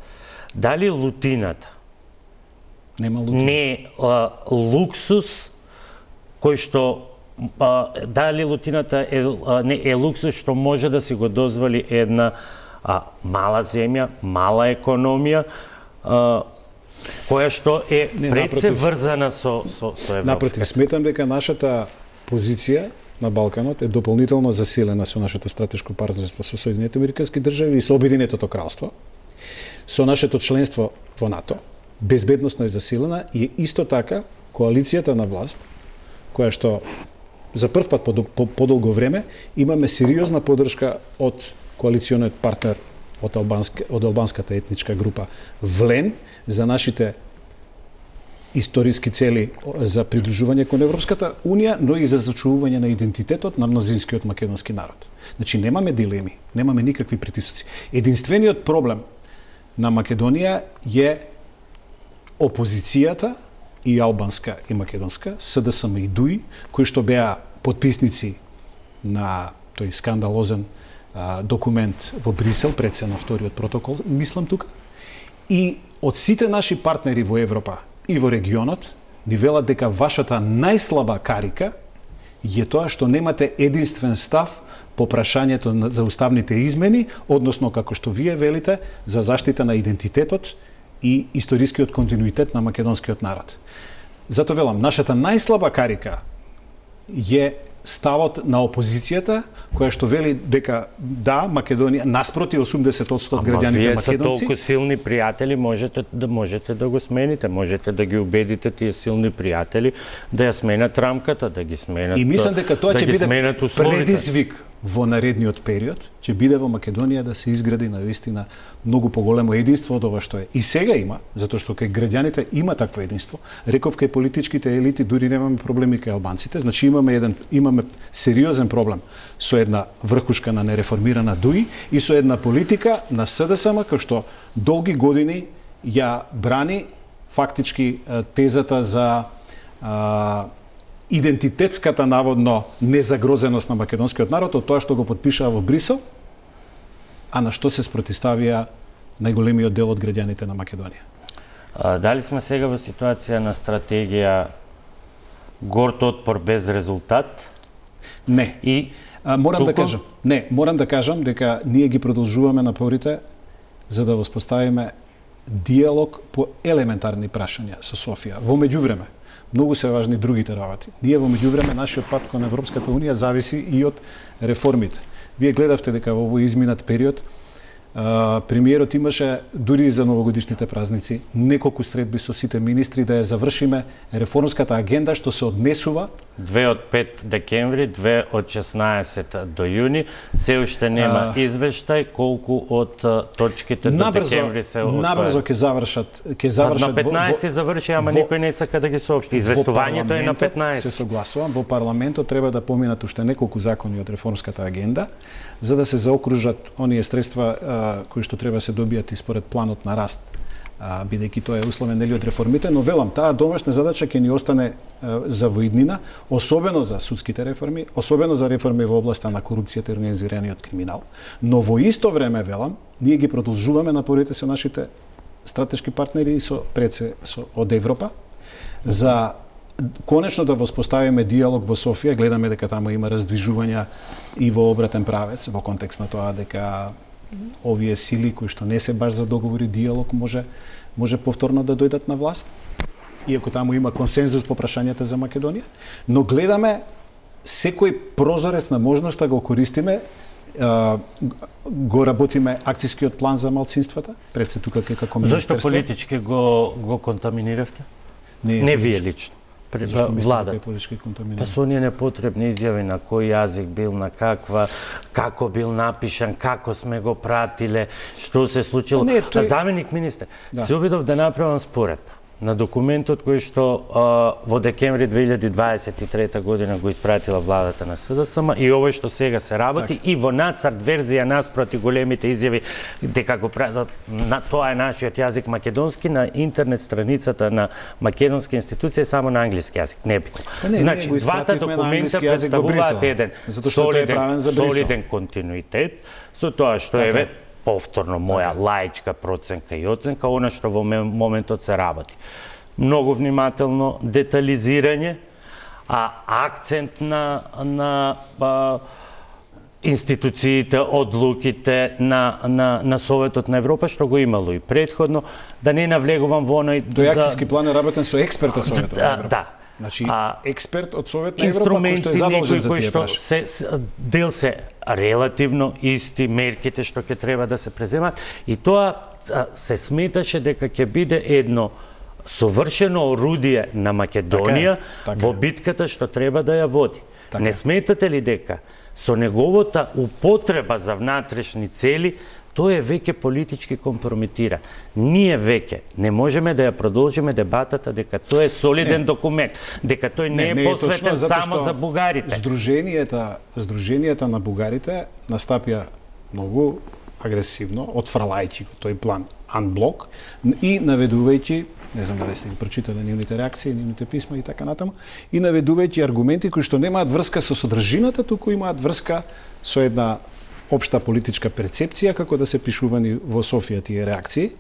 Speaker 1: дали лутината не луксус кој што дали лутината е луксус што може да си го дозволи една мала земја, мала економија, која што е пред се врзана со Европска.
Speaker 2: Напротив, сметам дека нашата позиција на Балканот е дополнително засилена со нашето стратешко партнерство со Соединетите американски држави и со Обединетото кралство, со нашето членство во НАТО, безбедносно е засилена и исто така коалицијата на власт, која што за прв пат по подолго време имаме сериозна поддршка од коалициониот партнер од албанската етничка група ВЛЕН за нашите историски цели за придружување кон Европската унија, но и за зачувување на идентитетот на мнозинскиот македонски народ. Значи немаме дилеми, немаме никакви притисоци. Единствениот проблем на Македонија е опозицијата и албанска и македонска, СДСМ и ДУИ, кои што беа потписници на тој скандалозен документ во Брисел, пред се на вториот протокол, мислам тука. И од сите наши партнери во Европа и во регионот, ни велат дека вашата најслаба карика е тоа што немате единствен став по прашањето за уставните измени, односно, како што вие велите, за заштита на идентитетот и историскиот континуитет на македонскиот народ. Зато велам, нашата најслаба карика е ставот на опозицијата, која што вели дека да, Македонија, наспроти 80% од граѓаните
Speaker 1: вие
Speaker 2: македонци...
Speaker 1: Вие са толку силни пријатели, можете да го смените, можете да ги убедите тие силни пријатели да ја сменат рамката, да ги сменат,
Speaker 2: и мислам дека тоа ќе биде
Speaker 1: условите.
Speaker 2: Предизвик во наредниот период, ќе биде во Македонија да се изгради навистина многу поголемо единство од ова што е. И сега има, затоа што кај граѓаните има такво единство. Реков кај политичките елити дури немаме проблеми кај албанците, значи имаме сериозен проблем со една врхушка на нереформирана ДУИ и со една политика на СДСМ кој што долги години ја брани фактички тезата за идентитетската наводно незагрозеност на македонскиот народ од тоа што го потпишаа во Брисел, а на што се спротивставија најголемиот дел од граѓаните на Македонија.
Speaker 1: Дали сме сега во ситуација на стратегија горд отпор без резултат?
Speaker 2: Не.
Speaker 1: И
Speaker 2: морам да кажам дека ние ги продолжуваме напорите за да воспоставиме диалог по елементарни прашања со Софија. Во меѓувреме, многу се важни другите работи. Ние во меѓувреме нашиот пат кон Европската унија зависи и од реформите. Вие гледавте дека во овој изминат период премиерот имаше дури и за новогодишните празници неколку средби со сите министри да ја завршиме реформската агенда што се однесува
Speaker 1: 2 од 5 декември, 2 од 16 до јуни, се уште нема извештај колку од точките до декември се отвојат.
Speaker 2: Набрзо ќе завршат
Speaker 1: на 15 заврши, ама никој не сака да ги соопшти. Известувањето е на 15.
Speaker 2: Се согласувам, во парламентот треба да поминат уште неколку закони од реформската агенда за да се заокружат оние средства кои што треба се добијат и според планот на раст, бидејќи тоа е условен нели од реформите, но велам, таа домашна задача ќе ни остане за воиднина, особено за судските реформи, особено за реформи во областа на корупцијата и организираниот криминал, но во исто време, велам, ние ги продолжуваме напорите со нашите стратешки партнери и од Европа за конечно да воспоставиме диалог во Софија. Гледаме дека таму има раздвижувања и во обратен правец, во контекст на тоа дека овие сили кои што не се баш за договори, диалог може повторно да дојдат на власт, иако таму има консензус по прашањата за Македонија, но гледаме секој прозорец на можноста го користиме, го работиме акцијскиот план за малцинствата, пред се тука како министерство.
Speaker 1: Зошто политички го контаминиравте? Не вие лично. Владата. Па со оние непотребни изјави на кој јазик бил, на како бил напишан, како сме го пратиле, што се случило. Заменик министер, се обидов да направам споредба на документот кој што во декември 2023 година го испратила владата на СДСМ и овој што сега се работи и во нацрт верзија наспроти големите изјави дека го тоа е нашиот јазик македонски на интернет страницата на македонска институција само на англиски јазик, небитно. Значи, двата документа представуваат еден солиден континуитет со тоа што е повторно моја лаичка проценка и оценка, она што во моментот се работи. Многу внимателно детализирање, акцент на институциите, одлуките на Советот на Европа, што го имало и предходно, да не навлегувам во оној...
Speaker 2: Тој акцијски план е работен со експерт од Советот на Европа.
Speaker 1: Да.
Speaker 2: Значи, експерт од Совет на Европа кој што е задолжен за тие прашања.
Speaker 1: Дел се релативно исти мерките што ќе треба да се преземат и тоа се сметаше дека ќе биде едно совршено орудие на Македонија во битката што треба да ја води. Не сметате ли дека со неговата употреба за внатрешни цели тој е веќе политички компрометиран. Ние веќе не можеме да ја продолжиме дебатата дека тој е солиден документ, дека тој не е посветен само за бугарите.
Speaker 2: Здруженијата на бугарите настапија многу агресивно, отфрлајќи тој план анблок и наведувајќи не знам дали сте ги прочитале нивните реакции, нивните писма и така натаму, и наведувајќи аргументи кои што немаат врска со содржината, туку имаат врска со една општа политичка перцепција како да се пишувани во Софија тие реакции.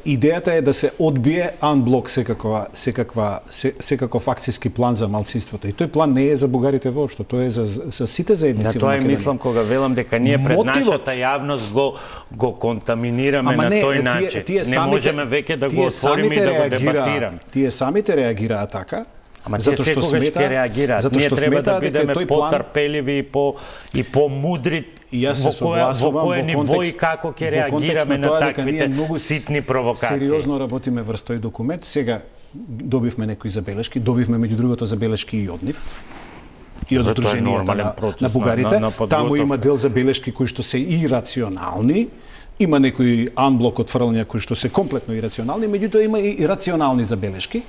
Speaker 2: Идејата е да се одбие анблок секаков акцијски план за малцинствата. И тој план не е за бугарите воопшто, тој е за сите заедници.
Speaker 1: Да, тоа е мислам кога велам дека ние пред нашата јавност го контаминираме на тој начин. Не можеме веќе да го отвориме и да го дебатираме.
Speaker 2: Тие самите реагираат така.
Speaker 1: Ама тие секогаш ќе реагираат. Ние треба да бидеме потрпеливи и помудри во кој ниво и како ќе реагираме на таквите ситни провокации.
Speaker 2: Сериозно работиме врз тој документ. Сега добивме некои забелешки, добивме меѓу другото забелешки и од нив. И од Сдруженијата на бугарите. Таму има дел забелешки кои што се ирационални, има некои анблок отфрлања кои што се комплетно ирационални, меѓутоа има и рационални забелешки.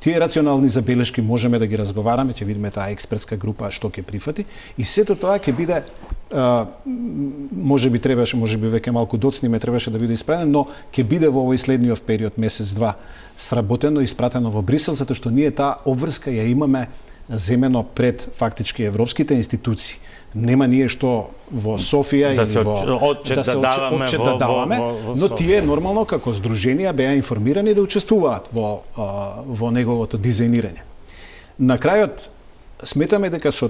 Speaker 2: Тие рационални забелешки можеме да ги разговараме, ќе видиме таа експертска група што ќе прифати, и сето тоа ќе биде можеби веќе малку доцниме требаше да биде испратено, но ќе биде во овој следниот период, месец-два, сработено и испратено во Брисел, затоа што ние таа обврска ја имаме земено пред фактички европските институции. Нема ние што во Софија
Speaker 1: да или
Speaker 2: отчет да даваме, но тие нормално како здруженија беа информирани да учествуваат во неговото дизајнирање. На крајот сметаме дека со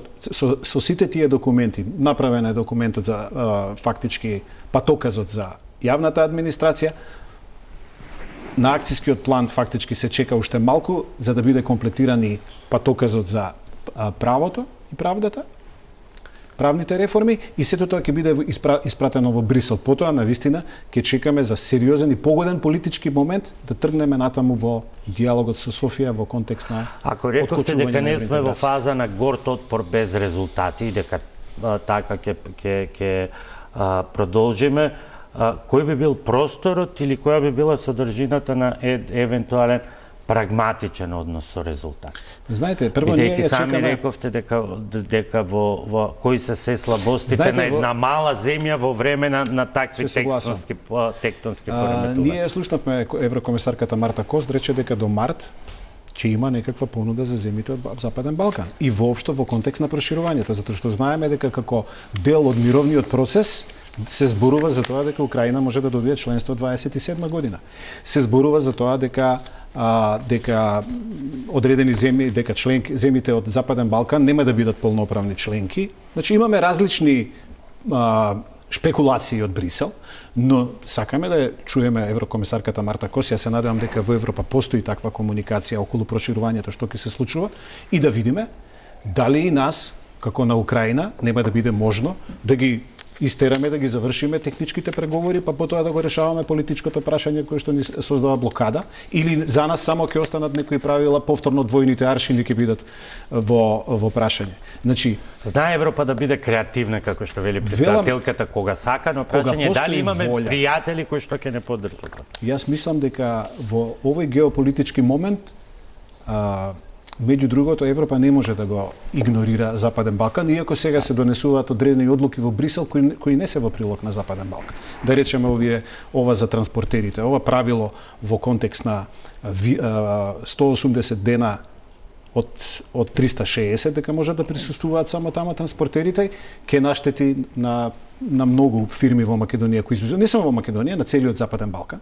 Speaker 2: сите тие документи, направен е документот за фактички патоказот за јавната администрација, на акцијскиот план фактички се чека уште малку за да биде комплетиран и патоказот за правото и правдата, правните реформи, и сето тоа ќе биде испратено во Брисел. Потоа, навистина, ќе чекаме за сериозен и погоден политички момент да тргнеме натаму во диалогот со Софија во контекст на
Speaker 1: Ако рековте дека не сме во фаза на горд отпор без резултати и дека така ќе продолжиме, кој би бил просторот или која би била содржината на евентуален прагматичен однос со резултат?
Speaker 2: Знаете, прво ние
Speaker 1: ја чекаме... сами рековте дека во кои се слабостите на една мала земја во време на такви тектонски пореметувања.
Speaker 2: Ние слушнавме еврокомисарката Марта Кост рече дека до март ќе има некаква понуда за земјите од Западен Балкан и воопшто во контекст на проширувањето, затоа што знаеме дека како дел од мировниот процес се зборува за тоа дека Украина може да добие членство 27 година. Се зборува за тоа дека одредени земји, дека земјите од Западен Балкан нема да бидат полноправни членки. Значи имаме различни шпекулации од Брисел, но сакаме да чуеме еврокомисарката Марта Кос, ја се надевам дека во Европа постои таква комуникација околу проширувањето што ќе се случува и да видиме дали и нас, како на Украина, нема да биде можно да ги истераме, да ги завршиме техничките преговори, па потоа да го решаваме политичкото прашање кое што ни создава блокада, или за нас само ќе останат некои правила, повторно двојните аршини ќе бидат во прашање. Значи,
Speaker 1: знае Европа да биде креативна, како што вели претседателката, кога сака, но прашање е дали имаме пријатели кои што ќе не поддржат.
Speaker 2: Јас мислам дека во овој геополитички момент меѓу другото, Европа не може да го игнорира Западен Балкан, иако сега се донесуваат одредени одлуки во Брисел кои не се во прилог на Западен Балкан. Да речеме ова за транспортерите, ова правило во контекст на 180 дена од 360 дека можат да присуствуваат само тама транспортерите, ќе наштети на многу фирми во Македонија кои не само во Македонија, на целиот Западен Балкан.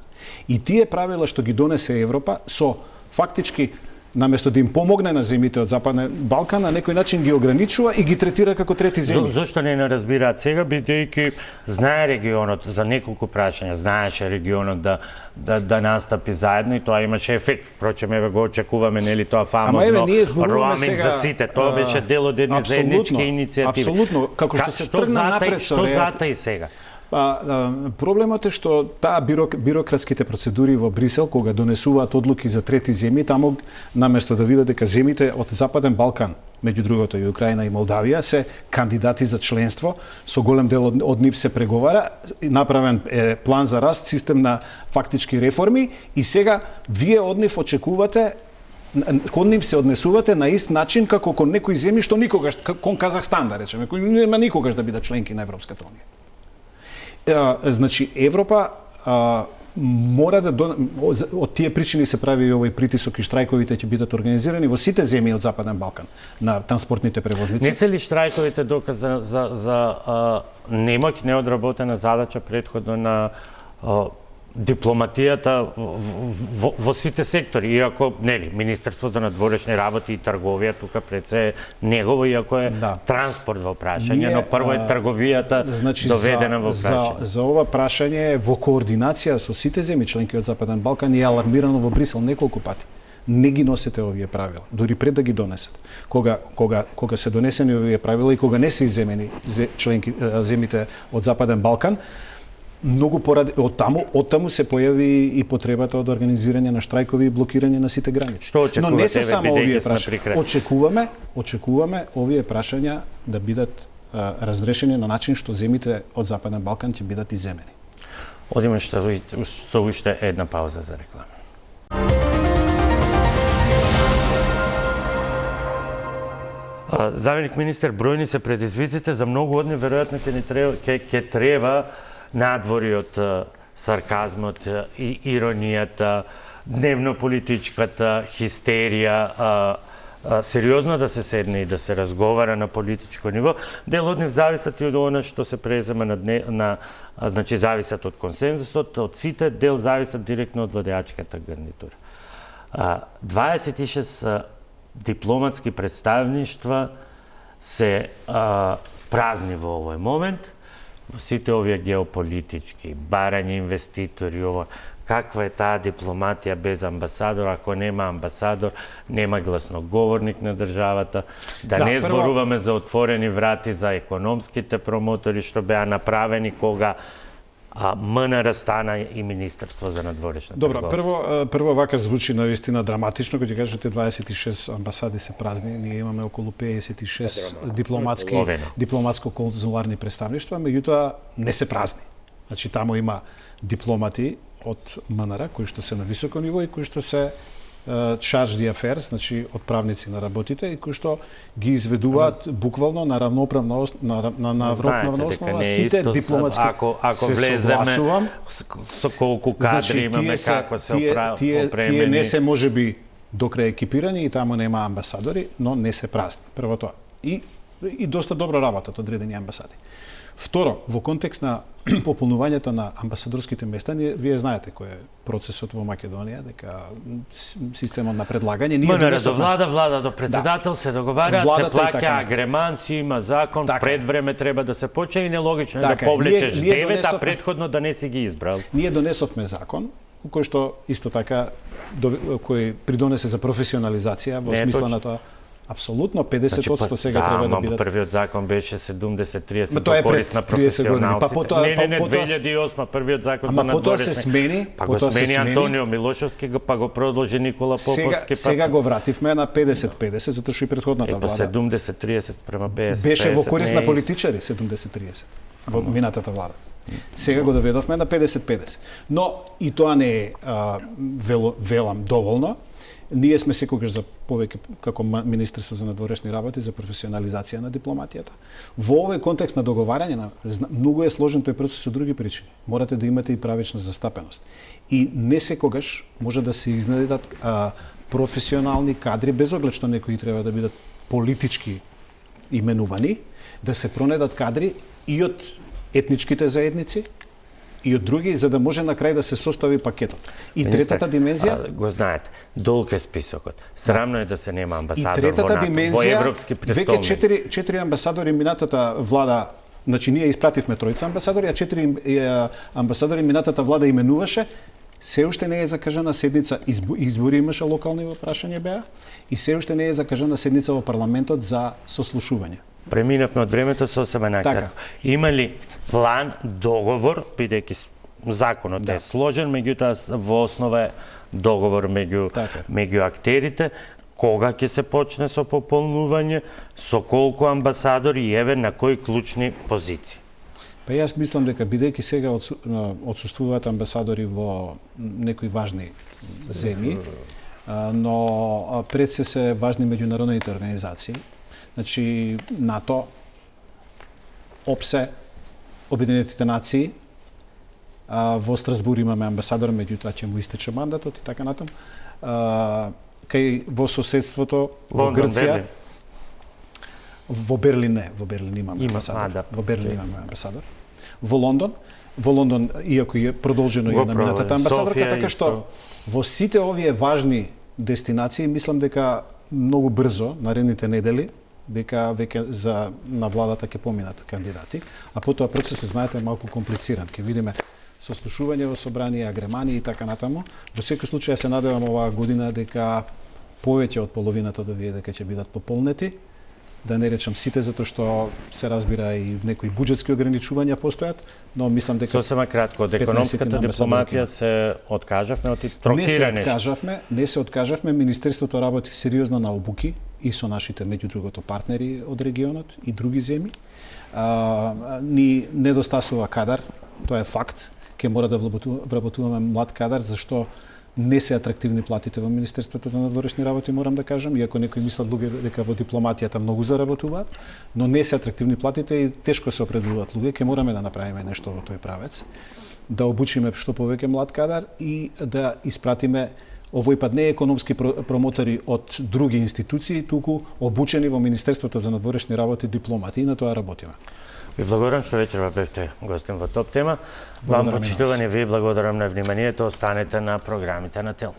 Speaker 2: И тие правила што ги донесе Европа со фактички наместо да им помогне на земјите од Западен Балкан, на некој начин ги ограничува и ги третира како трети земји.
Speaker 1: Зошто не разбираат сега, бидејќи знае регионот за неколку прашања, знаеше регионот да настапи заедно и тоа имаше ефект. Впрочем, еве го очекуваме, нели, тоа фамозно роаминг за сите. Тоа беше дел од една заедничка иницијатива.
Speaker 2: Апсолутно, како што се тргна напред со
Speaker 1: зата и сега.
Speaker 2: Проблемот е што таа бирократските процедури во Брисел, кога донесуваат одлуки за трети земји, таму наместо да видат дека земјите од Западен Балкан, меѓу другото и Украина и Молдавија, се кандидати за членство, со голем дел од нив се преговара, направен е план за раст, систем на фактички реформи и сега вие од нив очекувате, кон нив се однесувате на ист начин како кон некои земји што никогаш, кон Казахстан да речеме, кои нема никогаш да бидат членки на Европската унија. Значи, Европа мора да од тие причини се прави и овој притисок и штрајковите ќе бидат организирани во сите земји од Западен Балкан на транспортните превозници.
Speaker 1: Не се ли штрајковите доказ за немоќ, неодработена задача претходно на дипломатијата во сите сектори, иако нели Министерство за надворешни работи и трговија тука пред се негово, иако е транспорт во прашање, но прво е трговијата доведена во прашање.
Speaker 2: За ова прашање во координација со сите земји членки од Западен Балкан е алармирано во Брисел неколку пати. Не ги носете овие правила, дури пред да ги донесат. Кога се донесени овие правила и кога не се иземени членки земјите од Западен Балкан, многу поради од таму се појави и потребата од организирање на штрајкови и блокирање на сите граници.
Speaker 1: Но не се само овие прашања.
Speaker 2: Очекуваме овие прашања да бидат разрешени на начин што земјите од Западен Балкан ќе бидат иземени.
Speaker 1: Одиме со уште една пауза за реклама. Заменик министер, бројни се предизвиците, за многу од нив веројатно ќе треба надвори од сарказмот и иронијата, дневно-политичката хистерија, сериозно да се седне и да се разговара на политичко ниво. Дел од нив зависат и од она што се презема значи зависат од консензусот, од сите, дел зависат директно од владеачката гарнитура. 26 дипломатски представништва се празни во овој момент. Во сите овие геополитички, барање инвеститори, каква е таа дипломатија без амбасадор, ако нема амбасадор, нема гласноговорник на државата, не зборуваме за отворени врати за економските промотори што беа направени кога МНР стана и Министерство за надворешна трговија.
Speaker 2: Добро, прво вака звучи навистина драматично, кога ќе кажете 26 амбасади се празни, ние имаме околу 56 дипломатско-конзуларни представништва, меѓутоа не се празни. Значи таму има дипломати од МНР кои што се на високо ниво и кои што се charge the affairs, значи отправници на работите и кои што ги изведуваат буквално на равноправна основа сите дипломатски.
Speaker 1: Ако влеземе со колку кадри имаме, како се опремени.
Speaker 2: Тие не се можеби докрај екипирани и таму нема амбасадори, но не се празни. Прво тоа. И доста добро работат одредени амбасади. Второ, во контекст на пополнувањето на амбасадорските места, вие знаете кој е процесот во Македонија, дека системот на предлагање...
Speaker 1: МНР до влада до председател се договараат, се плаќа агреман, си има закон, пред време треба да се почне и нелогично е да повлечеш 9, а предходно да не си ги избрал.
Speaker 2: Ние донесовме закон, кој што исто така кој придонесе за професионализација во смисла на тоа. Апсолутно, 50% сега треба да бидат.
Speaker 1: Првиот закон беше 70-30 во корист на професионалците. Не, 2008 првиот закон за надворешни.
Speaker 2: Ама потоа се смени,
Speaker 1: па го смени Антонио Милошевски, па го продолжи Никола Поповски.
Speaker 2: Сега го вративме на 50-50, затоа што и претходната влада.
Speaker 1: 70-30 према 50.
Speaker 2: Беше во корист на политичари 70-30 во минатата влада. Сега го доведовме на 50-50. Но и тоа не е велам доволно. Ние сме секогаш за повеќе како Министерство за надворешни работи за професионализација на дипломатијата. Во овој контекст на договарање многу е сложен тој процес од други причини. Морате да имате и правична застапеност. И не секогаш може да се изнедат професионални кадри без оглед што некои треба да бидат политички именувани, да се пронедат кадри и од етничките заедници и од други, за да може на крај да се состави пакетот. И третата димензија...
Speaker 1: Го знаете, долг е списокот. Срамно е да се нема амбасадор
Speaker 2: во НАТО,
Speaker 1: во европски престолни.
Speaker 2: Веќе 4 амбасадори минатата влада, значи ние испративме 3 амбасадори, а 4 амбасадори минатата влада именуваше, се уште не е закажана седница, избори имаше локални во прашање беа, и се уште не е закажана седница во парламентот за сослушување.
Speaker 1: Преминавме од времето сосема накратко. Има ли план, договор, бидејќи законот е сложен, меѓутоа во основа е договор меѓу актерите, кога ќе се почне со пополнување, со колку амбасадори и еве на кои клучни позиции?
Speaker 2: Па јас мислам дека бидејќи сега отсуствуваат амбасадори во некои важни земји, но пред се важни меѓународните организации, значи НАТО, ОПСЕ, Обединетите нации Во Страсбур имаме амбасадор, меѓутоа ќе му истече мандатот и така натаму. Кај во соседството во Грција, во Берлин не, во Берлин имаме амбасадор. Во Берлин имаме амбасадор. Во Лондон, иако е продолжено и на минатата амбасадорка, така што во сите овие важни дестинации мислам дека многу брзо, наредните недели, дека веќе на владата ќе поминат кандидати, а потоа процесот, знаете, е малку комплициран. Ќе видиме сослушување во собрание, агремани и така натаму. Во секој случај се надевам оваа година дека повеќе од половината да види дека ќе бидат пополнети, да не речам сите, затоа што се разбира и некои буџетски ограничувања постојат, но мислам дека
Speaker 1: сосема кратко од економската дипломатија се откажавме од трокирање.
Speaker 2: Не се откажавме, Министерството работи сериозно на обуки и со нашите меѓу другото партнери од регионот и други земји. Ни недостасува кадар, тоа е факт. Ке мора да вработуваме млад кадар, зашто не се атрактивни платите во Министерството за надворешни работи, морам да кажам, иако некои мислат луѓе дека во дипломатијата многу заработуваат, но не се атрактивни платите и тешко се определуваат луѓе, ке мораме да направиме нешто во тој правец, да обучиме што повеќе млад кадар и да испратиме овој пат не економски промотори од други институции, туку обучени во Министерството за надворешни работи дипломати, и на тоа работиме.
Speaker 1: Ви благодарам што вечерва бевте гостин во Топ тема. Вам почитувани, ви благодарам на вниманието, останете на програмите на ТЕЛ.